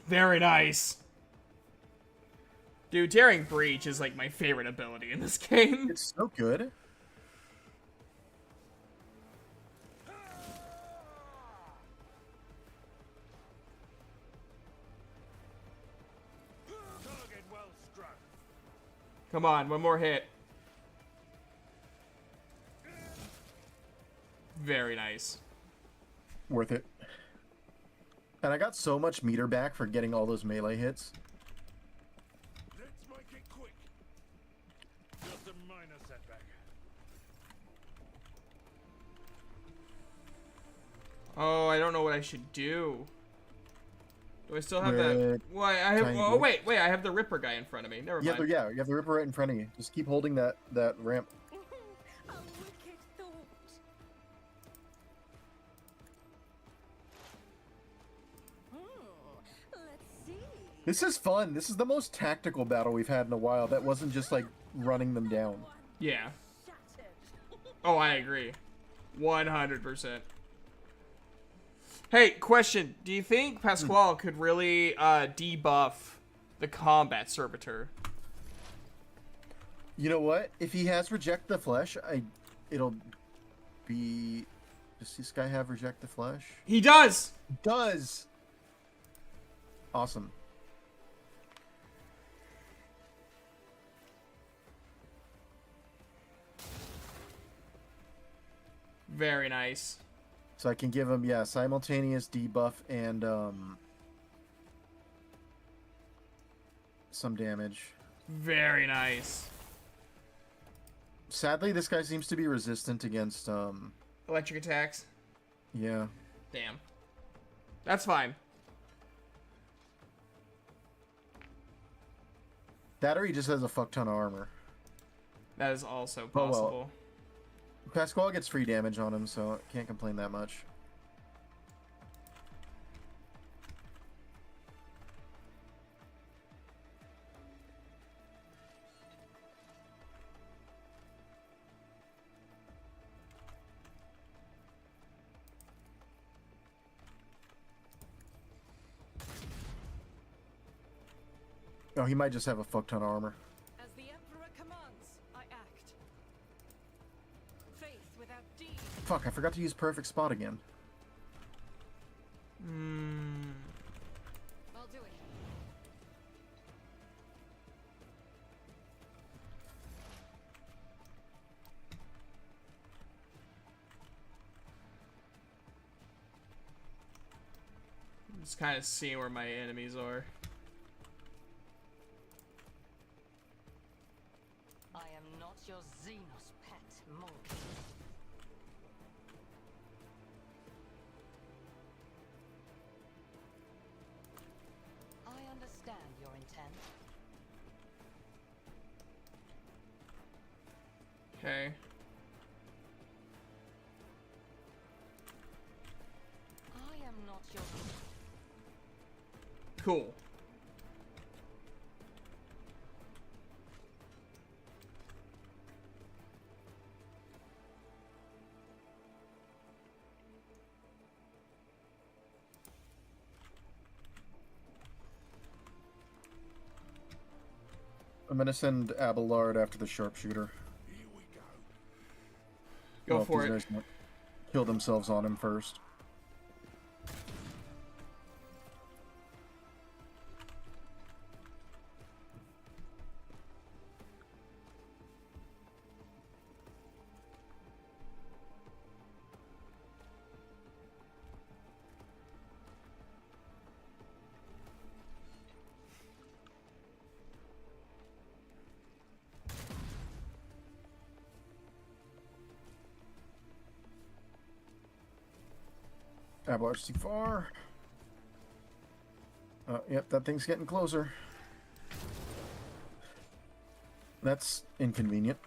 Very nice. Dude, Daring Breach is like my favorite ability in this game. It's so good. Target well struck. Come on, one more hit. Very nice. Worth it. And I got so much meter back for getting all those melee hits. Let's make it quick. Just a minor setback. Oh, I don't know what I should do. Do I still have that? Red Why I have? tiny Oh book. wait, I have the Ripper guy in front of me. Never You mind. have you have the Ripper right in front of you. Just keep holding that ramp. A wicked thought. Let's see. This is fun. This is the most tactical battle we've had in a while. That wasn't just like running them down. Yeah. Shattered. Oh, I agree. 100%. Hey, question. Do you think Pasquale could really debuff the combat servitor? You know what? If he has reject the flesh, it'll be. Does this guy have reject the flesh? He does! Does. Awesome. Very nice. So I can give him, yeah, simultaneous debuff and some damage. Very nice. Sadly, this guy seems to be resistant against Electric attacks. yeah. Damn. That's fine. That or he just has a fuck ton of armor. That is also Oh, well. possible. Pasquale gets free damage on him, so can't complain that much. Oh, he might just have a fuck ton of armor. As the Emperor commands, I act. Faith without deed. Fuck, I forgot to use perfect spot again. I'll do it. Just kind of seeing where my enemies are. I am not your Xenos pet, Morgan. I understand your intent. Okay. I am not your... Cool. I'm gonna send Abelard after the sharpshooter. Here we go. Go Well, for these it. guys might kill themselves on him first. Abelard's too far. Yep, that thing's getting closer. That's inconvenient.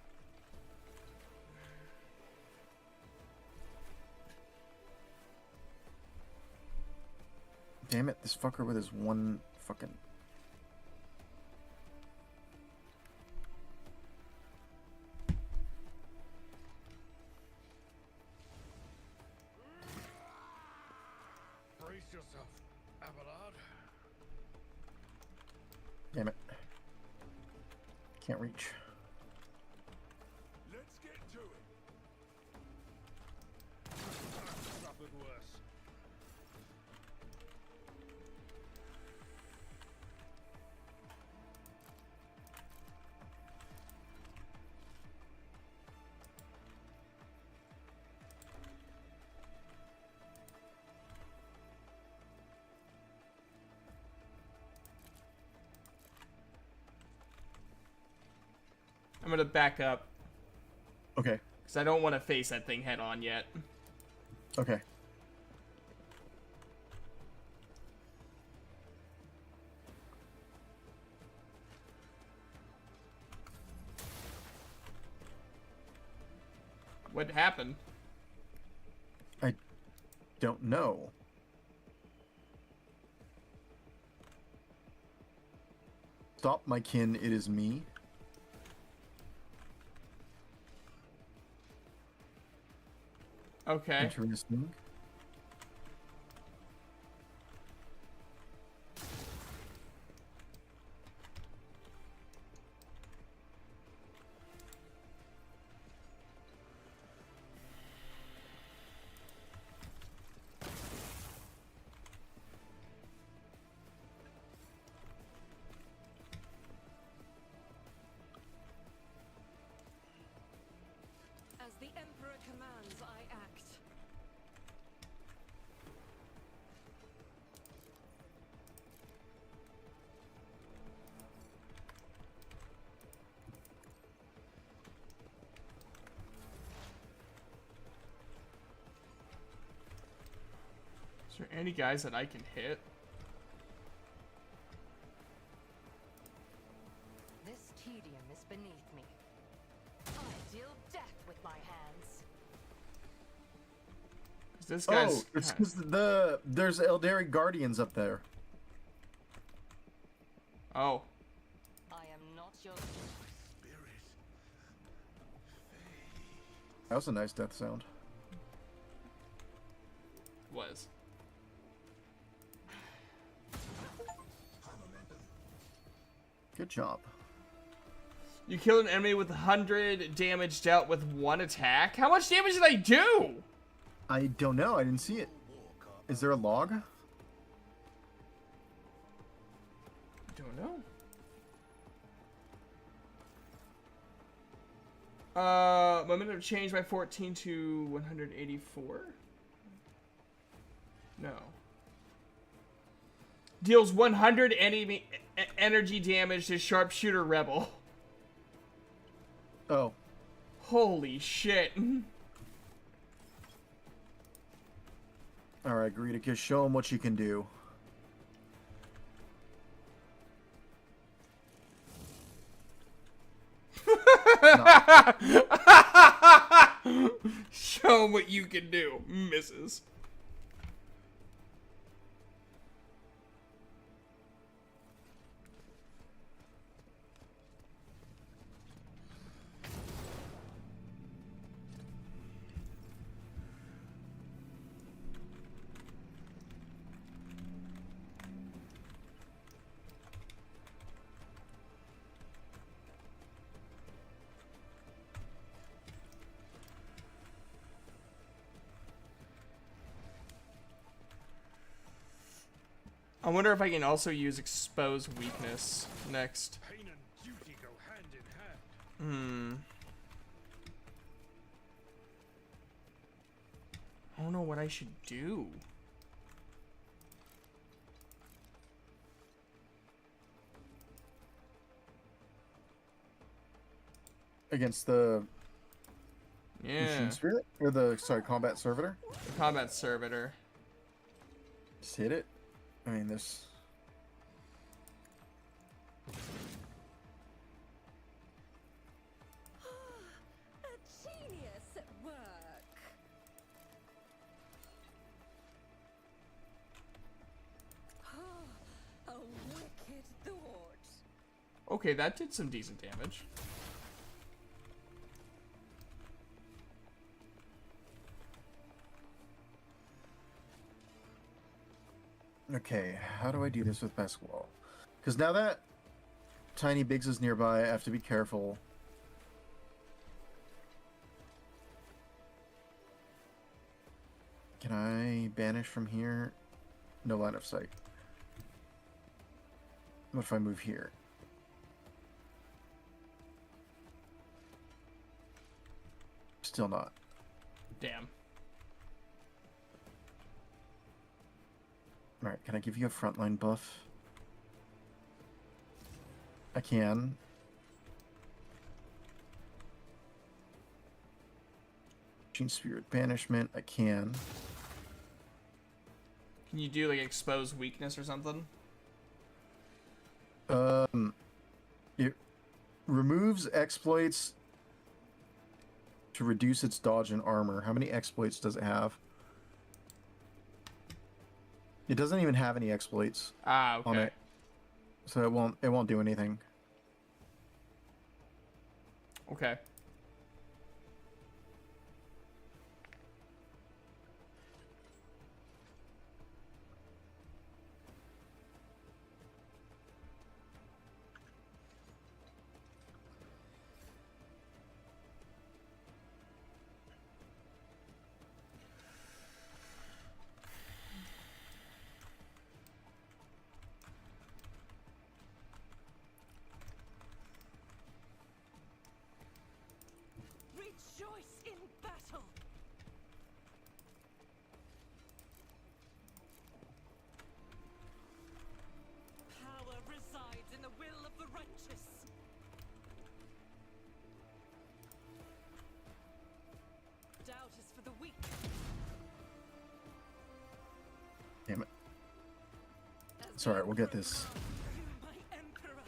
Damn it, this fucker with his one fucking... Brace yourself, Abelard. Damn it. Can't reach. Let's get to it. Suffered worse. I'm gonna back up Okay, because I don't want to face that thing head on yet. okay. What happened? I don't know. Stop, my kin, it is me. Okay. Interesting. As the Emperor commands, I act. Is there any guys that I can hit? This tedium is beneath me. I deal death with my hands. 'Cause this guy's. Oh, it's because there's Eldari Guardians up there. Oh. I am not your... Spirit. That was a nice death sound. Was. Good job. You killed an enemy with 100 damage dealt with one attack? How much damage did I do? I don't know. I didn't see it. Is there a log? know. Moment of change by 14 to 184. No. Deals 100 energy damage to sharpshooter rebel. Oh. Holy shit. Alright, Greedicus, show him what you can do. Show him what you can do, misses. I wonder if I can also use expose weakness next. Pain and duty go hand in hand. I don't know what I should do. Against the Yeah. Machine Spirit? Or the, sorry, Combat Servitor? The combat servitor. Just hit it. I mean, this... A genius at work. A wicked thought. Okay, that did some decent damage. Okay, how do I do this with basketball? Because now that Tiny Biggs is nearby, I have to be careful. Can I banish from here? No line of sight. What if I move here? Still not. Damn. Alright, can I give you a frontline buff? I can. Machine Spirit Banishment, I can. Can you do like expose weakness or something? It removes exploits to reduce its dodge and armor. How many exploits does it have? It doesn't even have any exploits Ah, okay. on it, so it won't do anything. Okay. Rejoice in battle. Power resides in the will of the righteous. Doubt is for the weak. Damn it. It's alright, we'll get this. My emperor.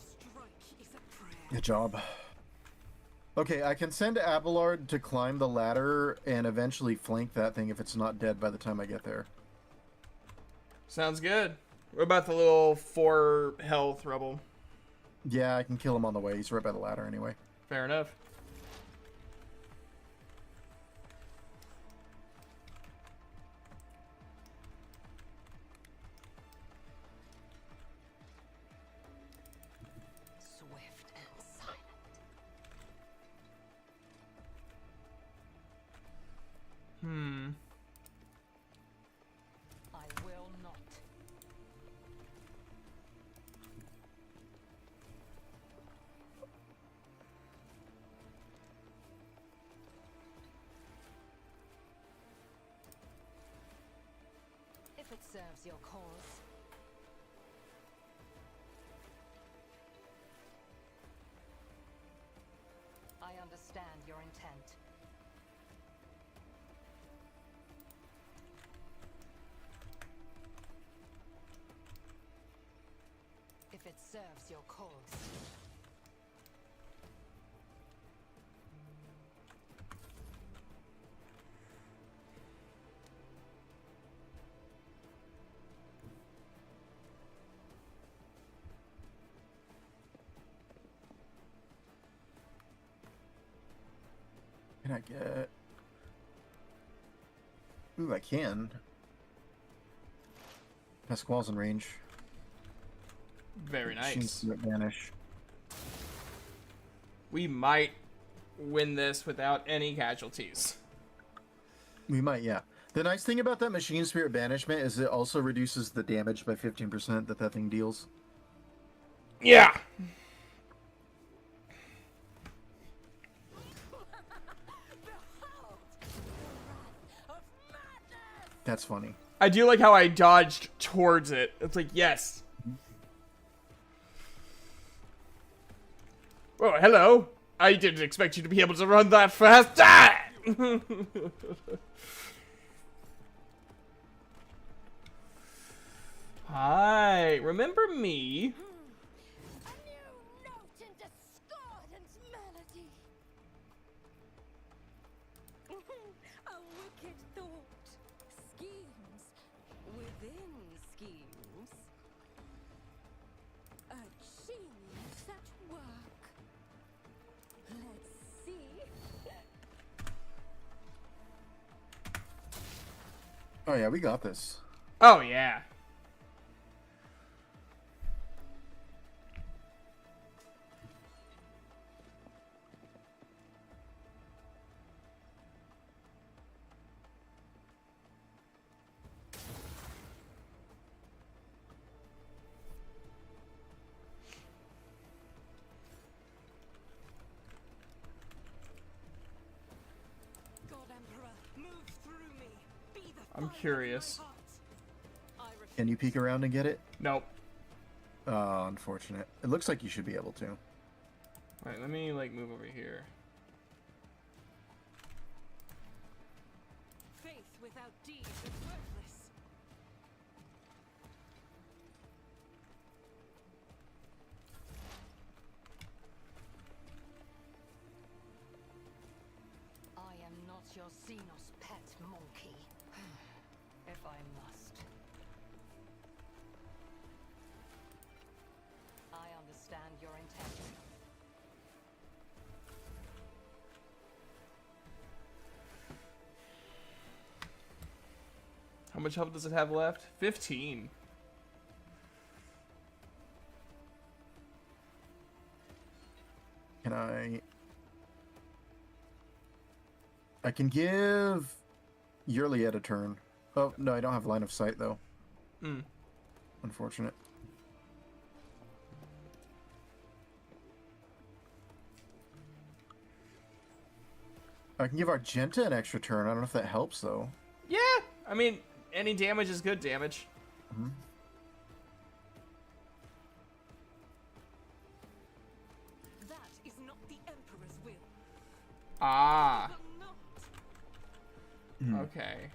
Strike is a prayer. Good job. Okay, I can send Abelard to climb the ladder and eventually flank that thing if it's not dead by the time I get there. Sounds good. What about the little 4 health rebel? Yeah, I can kill him on the way. He's right by the ladder anyway. Fair enough. Swift. I will not. If it serves your cause. I understand your intent. If it serves your cause. Can I get... Ooh, I can. Pasquale's in range. Very Machine nice. Spirit Banish. We might win this without any casualties. We might, yeah. The nice thing about that Machine Spirit Banishment is it also reduces the damage by 15% that thing deals. Yeah. That's funny. I do like how I dodged towards it. It's like, yes. Oh, hello. I didn't expect you to be able to run that fast. Ah! Hi, remember me? A new note in discordant melody. A wicked thought. Schemes within schemes. A genius at work. Let's see. Oh yeah, we got this. Oh, yeah. God Emperor, move through me. Be the I'm fire in curious. my heart. I Can you refuse. peek around and get it? Nope. Unfortunate. It looks like you should be able to. Alright, let me, like, move over here. Faith without deeds is worthless. I am not your Xenos pet monkey. If I must. I understand your intent. How much health does it have left? 15. Can I can give Yurliet a turn. Oh, no, I don't have line of sight, though. Hmm. Unfortunate. I can give Argenta an extra turn. I don't know if that helps, though. Yeah, I mean, any damage is good damage. Mhm. That is not the Emperor's will. Ah, Will not. okay.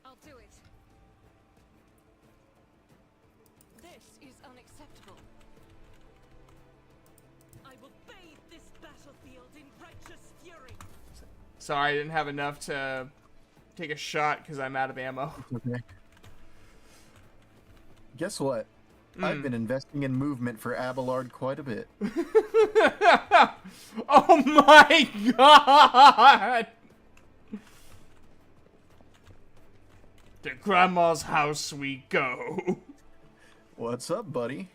I'll do it. This is unacceptable. I will bathe this battlefield in righteous fury. Sorry, I didn't have enough to take a shot because I'm out of ammo. Okay. Guess what? I've been investing in movement for Abelard quite a bit. Oh my god! To Grandma's house we go. What's up, buddy?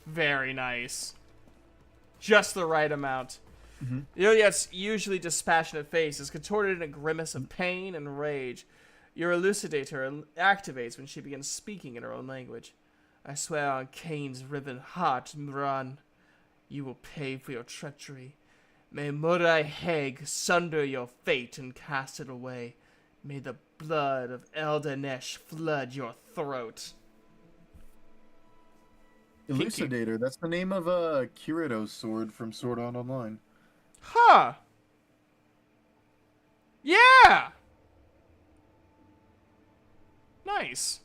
Very nice. Just the right amount. Iliad's usually dispassionate face is contorted in a grimace of pain and rage. Your elucidator activates when she begins speaking in her own language. I swear on Cain's riven heart, Mran, you will pay for your treachery. May Murai Heg sunder your fate and cast it away. May the blood of Eldanesh flood your throat. Elucidator, that's the name of Kirido's sword from Sword Art Online. Huh. Yeah. Nice.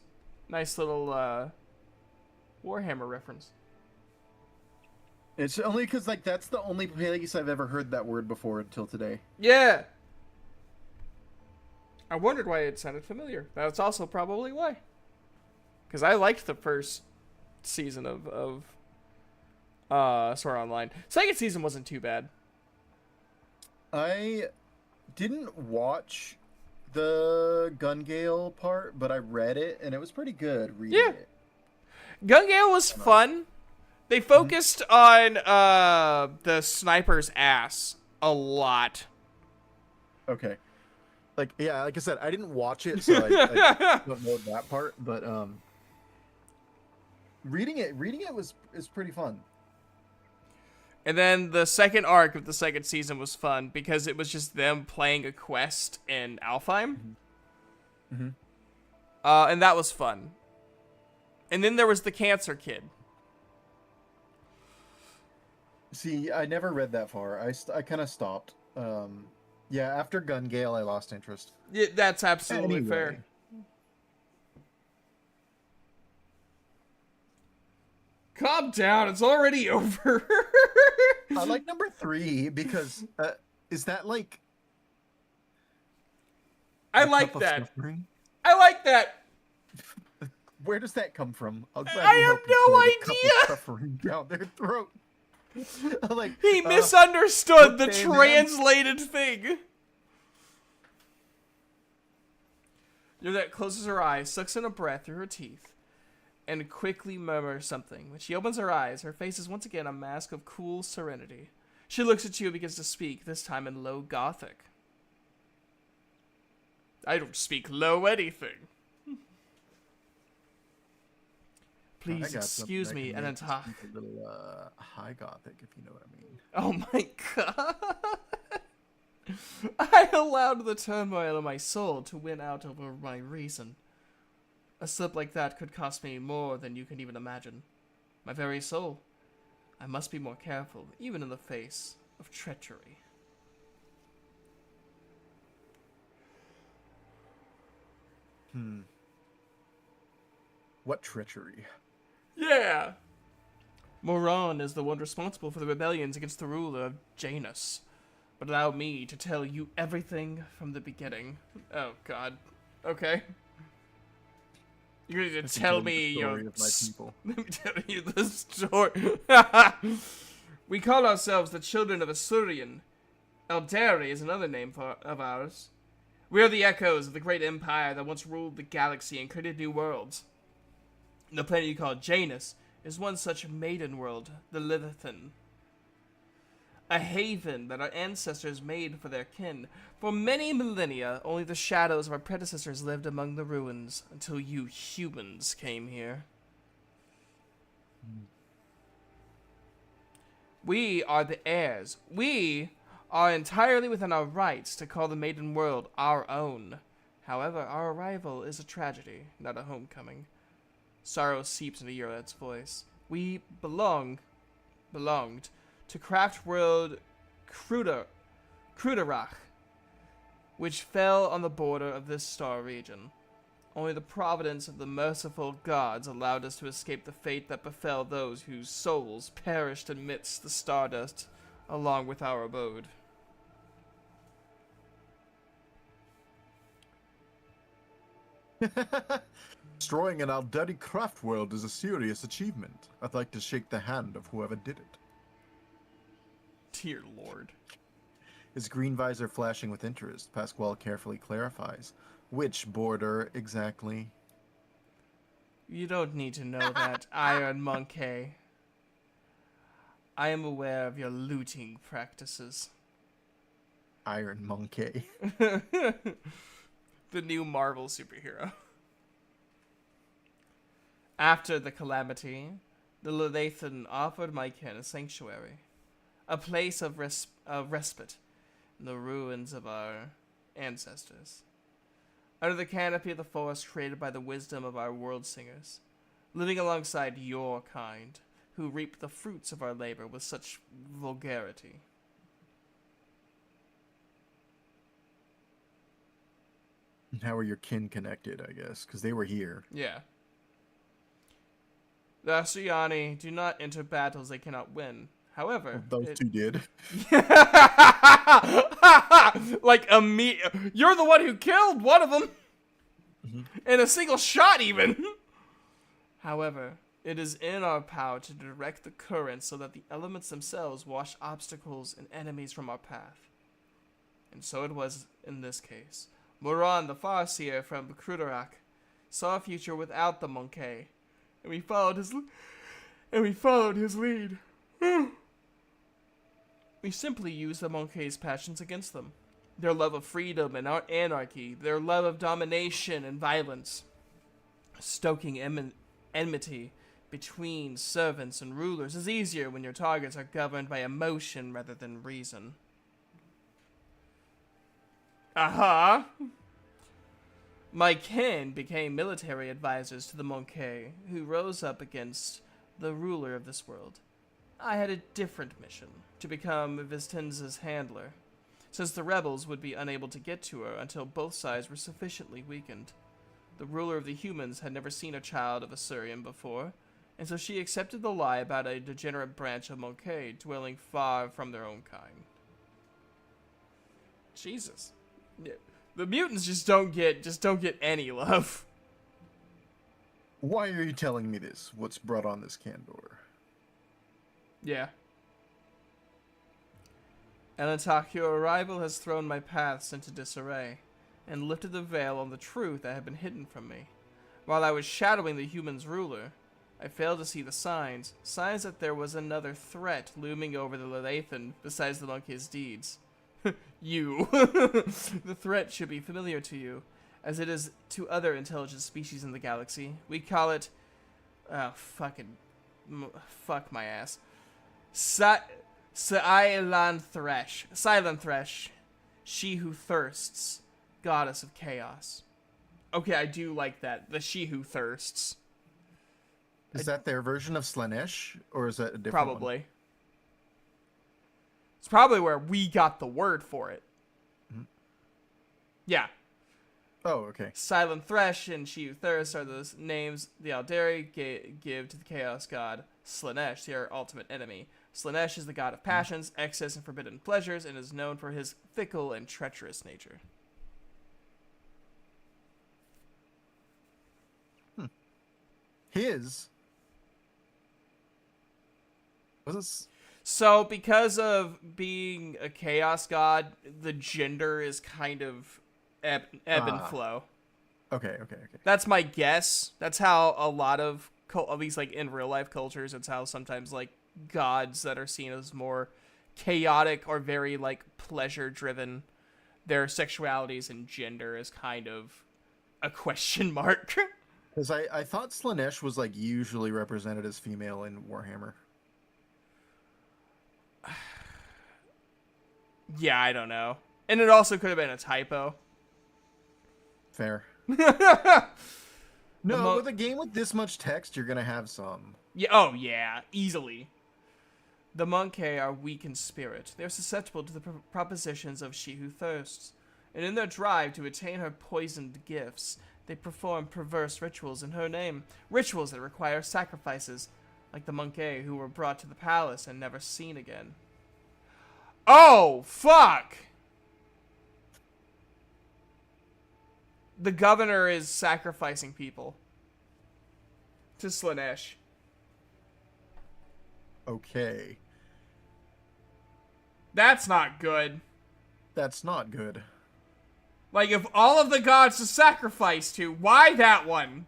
Nice little Warhammer reference. It's only because, like, that's the only place I've ever heard that word before until today. Yeah. I wondered why it sounded familiar. That's also probably why. Because I liked the first season of Sword Art Online. Second season wasn't too bad. I didn't watch the Gungale part, but I read it, and it was pretty good reading it. Gungale was fun. They focused on the sniper's ass a lot. Okay. Like, yeah, like I said, I didn't watch it, so I don't know that part, but reading it is pretty fun. And then the second arc of the second season was fun because it was just them playing a quest in Alfheim. And that was fun. And then there was the cancer kid. See, I never read that far. I kind of stopped. Yeah, after Gungale, I lost interest. Yeah, that's absolutely fair. Calm down, it's already over. I like number 3 because is that like? I like that. I like that. Where does that come from? I have no idea. Suffering down their throat. Like, he misunderstood the okay, translated thing. Yolette closes her eyes, sucks in a breath through her teeth, and quickly murmurs something. When she opens her eyes, her face is once again a mask of cool serenity. She looks at you and begins to speak, this time in low Gothic. I don't speak low anything. Please excuse me, and then a little high Gothic, if you know what I mean. Oh my god! I allowed the turmoil of my soul to win out over my reason. A slip like that could cost me more than you can even imagine. My very soul. I must be more careful, even in the face of treachery. What treachery? Yeah! Moran is the one responsible for the rebellions against the ruler of Janus. But allow me to tell you everything from the beginning. Oh, God. Okay. You're going to tell me your... Let me tell you the story. We call ourselves the children of Asurian. Eldari is another name of ours. We are the echoes of the great empire that once ruled the galaxy and created new worlds. The planet you call Janus is one such maiden world, the Lilithan. A haven that our ancestors made for their kin. For many millennia, only the shadows of our predecessors lived among the ruins, until you humans came here. We are the heirs. We are entirely within our rights to call the maiden world our own. However, our arrival is a tragedy, not a homecoming. Sorrow seeps into Yoret's voice. We belonged to craft world Kruderach, which fell on the border of this star region. Only the providence of the merciful gods allowed us to escape the fate that befell those whose souls perished amidst the stardust along with our abode. Destroying an Aldari craft world is a serious achievement. I'd like to shake the hand of whoever did it. Dear Lord. His green visor flashing with interest, Pasquale carefully clarifies. Which border exactly? You don't need to know that, Iron Monkey. I am aware of your looting practices. Iron Monkey. The new Marvel superhero. After the calamity, the Leviathan offered my kin a sanctuary, a place of respite in the ruins of our ancestors. Under the canopy of the forest created by the wisdom of our world singers, living alongside your kind, who reap the fruits of our labor with such vulgarity. How are your kin connected, I guess? Because they were here. Yeah. The Asuyani do not enter battles they cannot win. However, Those two did. like you're the one who killed one of them in a single shot, even. However, it is in our power to direct the current so that the elements themselves wash obstacles and enemies from our path. And so it was in this case. Moran, the Farseer from Krudarak, saw a future without the Monkey, and we followed his lead. We simply used the Monkey's passions against them. Their love of freedom and anarchy, their love of domination and violence, stoking enmity between servants and rulers is easier when your targets are governed by emotion rather than reason. Uh-huh. My kin became military advisors to the Monkey, who rose up against the ruler of this world. I had a different mission, to become Vistenz's handler, since the rebels would be unable to get to her until both sides were sufficiently weakened. The ruler of the humans had never seen a child of Asurian before, and so she accepted the lie about a degenerate branch of Monkey dwelling far from their own kind. Jesus. The mutants just don't get any love. Why are you telling me this? What's brought on this candor? Yeah. Elentak, your arrival has thrown my paths into disarray, and lifted the veil on the truth that had been hidden from me. While I was shadowing the human's ruler, I failed to see the signs that there was another threat looming over the Leviathan besides the Monkey's deeds. You. The threat should be familiar to you, as it is to other intelligent species in the galaxy. We call it... Oh, fuck my ass. Silent Thresh. She who thirsts. Goddess of chaos. Okay, I do like that. The she who thirsts. Is that their version of Slanesh, or is that a different Probably. one? It's probably where we got the word for it. Mm-hmm. Yeah. Oh, okay. Silent Thresh and She Who Thirsts are the names the Aldari give to the Chaos God Slanesh, their ultimate enemy. Slanesh is the god of passions, excess, and forbidden pleasures, and is known for his fickle and treacherous nature. His? Was this... So, because of being a chaos god, the gender is kind of ebb and flow. Okay. That's my guess. That's how a lot of, at least like in real life cultures, it's how sometimes like gods that are seen as more chaotic or very like pleasure driven, their sexualities and gender is kind of a question mark. Because I thought Slanesh was like usually represented as female in Warhammer. Yeah, I don't know. And it also could have been a typo. Fair. No, with a game with this much text, you're gonna have some. Yeah. Oh, yeah. Easily. The Monkey are weak in spirit. They're susceptible to the propositions of She Who Thirsts. And in their drive to attain her poisoned gifts, they perform perverse rituals in her name. Rituals that require sacrifices, like the Monkey who were brought to the palace and never seen again. Oh, fuck! The governor is sacrificing people to Slanesh. Okay. That's not good. That's not good. Like, of all of the gods to sacrifice to, why that one?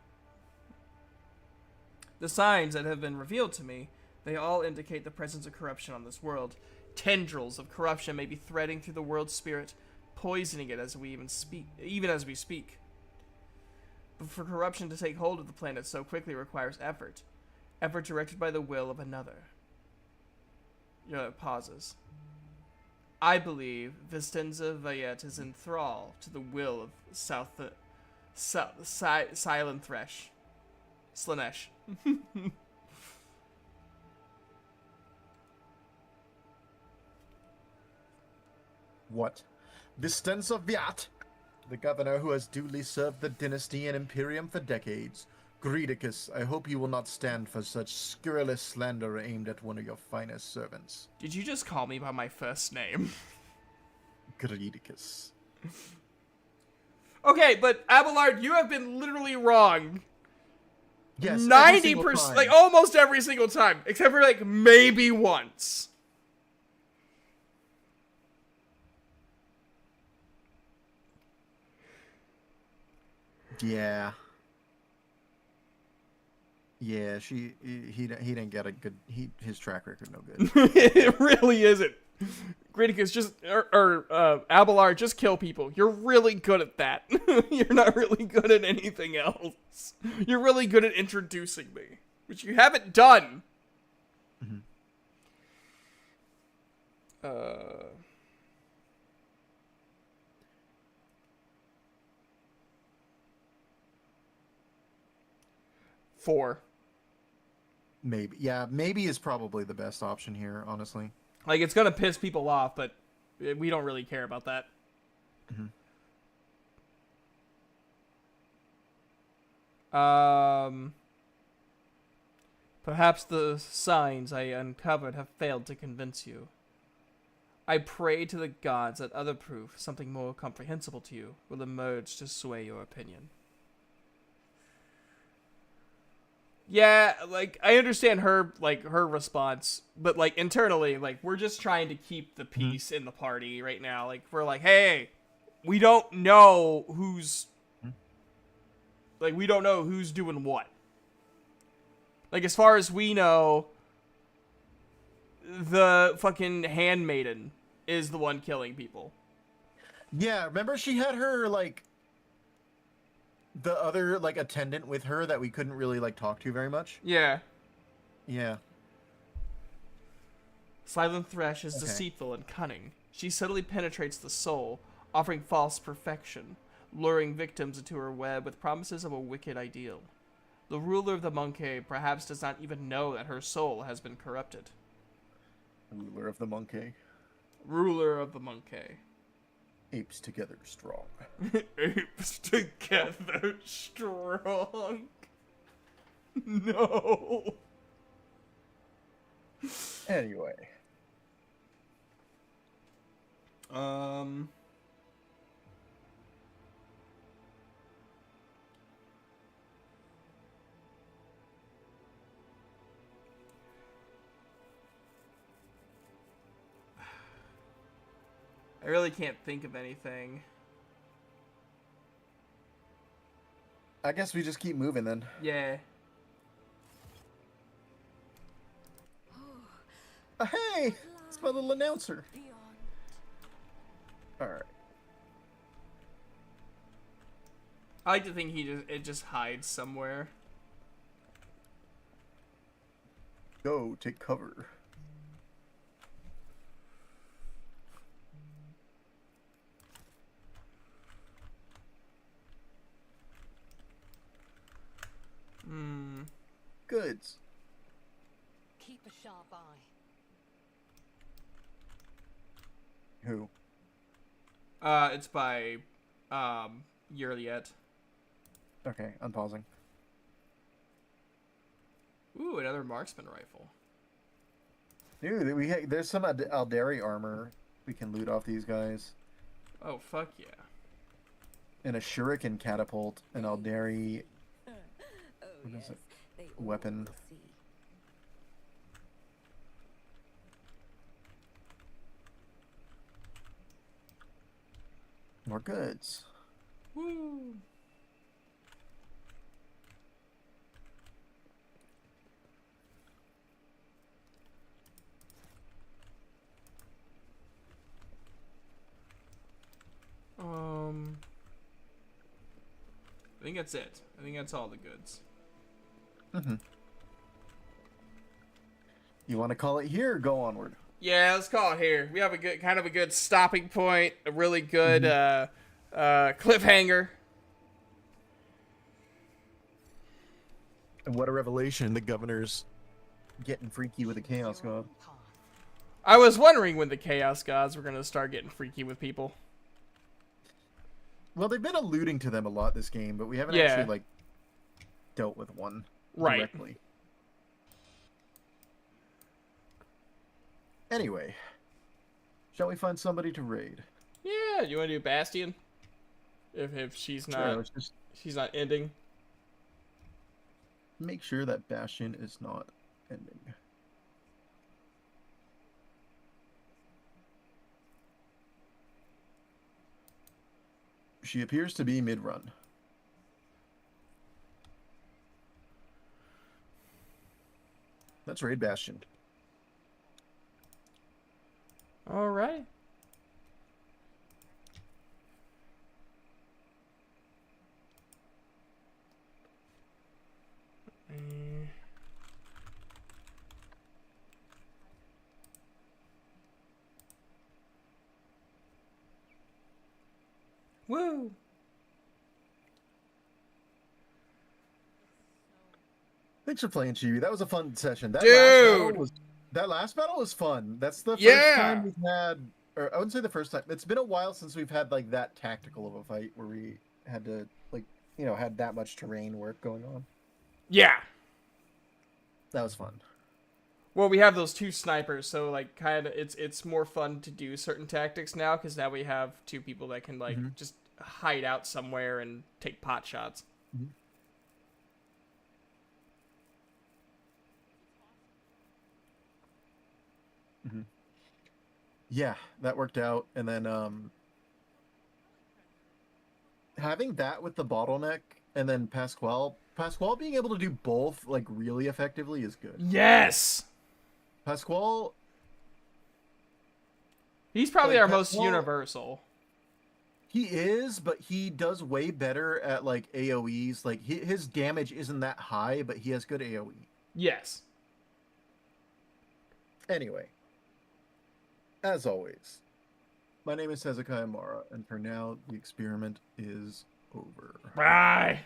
The signs that have been revealed to me They all indicate the presence of corruption on this world. Tendrils of corruption may be threading through the world's spirit, poisoning it as we even as we speak. But for corruption to take hold of the planet so quickly requires effort. Effort directed by the will of another. Pauses. I believe Vistenza Vayet is in thrall to the will of Silent Thresh. Slanesh. What? Vistenza Viat, the governor who has duly served the dynasty and Imperium for decades. Greedicus, I hope you will not stand for such scurrilous slander aimed at one of your finest servants. Did you just call me by my first name? Greedicus. Okay, but Abelard, you have been literally wrong. Yes, 90%, like almost every single time, except for like maybe once. Yeah. Yeah, he didn't get a good his track record no good. It really isn't. Greedicus, just Abelard, just kill people. You're really good at that. You're not really good at anything else. You're really good at introducing me, which you haven't done. Mm-hmm. 4. Maybe. Yeah, maybe is probably the best option here, honestly. Like, it's gonna piss people off, but we don't really care about that. Mm-hmm. Perhaps the signs I uncovered have failed to convince you. I pray to the gods that other proof, something more comprehensible to you, will emerge to sway your opinion. Yeah, like, I understand her response, but, like, internally, like, we're just trying to keep the peace in the party right now. Like, we're like, hey, we don't know who's doing what. Like, as far as we know, the fucking handmaiden is the one killing people. Yeah, remember she had her, like, the other, like, attendant with her that we couldn't really, like, talk to very much? Yeah. Yeah. Silent Thresh is deceitful and cunning. She subtly penetrates the soul, offering false perfection, luring victims into her web with promises of a wicked ideal. The ruler of the Monkey perhaps does not even know that her soul has been corrupted. Ruler of the Monkey. Ruler of the Monkey. Apes together strong. Apes together strong. No. Anyway. I really can't think of anything. I guess we just keep moving then. Yeah. Hey! It's my little announcer. Alright. I like to think it just hides somewhere. Go, take cover. Goods. Keep a sharp eye. Who? It's by, Yurliet. Okay, I'm pausing. Ooh, another marksman rifle. Dude, there's some Aldari armor we can loot off these guys. Oh, fuck yeah. And a shuriken catapult, an Aldari... What is it? Weapon. More goods. Woo. I think that's it. I think that's all the goods. Mm-hmm. You want to call it here or go onward? Yeah, let's call it here. We have a good, kind of a good stopping point, a really good cliffhanger. And what a revelation, the governor's getting freaky with the Chaos God. I was wondering when the Chaos Gods were going to start getting freaky with people. Well, they've been alluding to them a lot this game, but we haven't Yeah. actually, like, dealt with one directly. Anyway, shall we find somebody to raid? Yeah, you want to do Bastion? If she's not, Sure, let's just she's not ending. make sure that Bastion is not ending. She appears to be mid-run. Let's raid Bastion. All right. Woo! Thanks for playing, Chibi. That was a fun session. Dude! That last battle was fun. That's the first Yeah! time we've had, or I wouldn't say the first time. It's been a while since we've had like that tactical of a fight where we had to like, you know, had that much terrain work going on. Yeah. That was fun. Well, we have those two snipers, so like kind of it's more fun to do certain tactics now because now we have two people that can like just hide out somewhere and take pot shots. Mm-hmm. Mm-hmm. Yeah, that worked out, and then having that with the bottleneck, and then Pasquale being able to do both like really effectively is good. Yes. Pasquale, He's probably like, our most Pasquale, universal. He is, but he does way better at like AoEs. Like his damage isn't that high, but he has good AoE. Yes. Anyway, as always, my name is Hezekiah Mara, and for now, the experiment is over. Bye.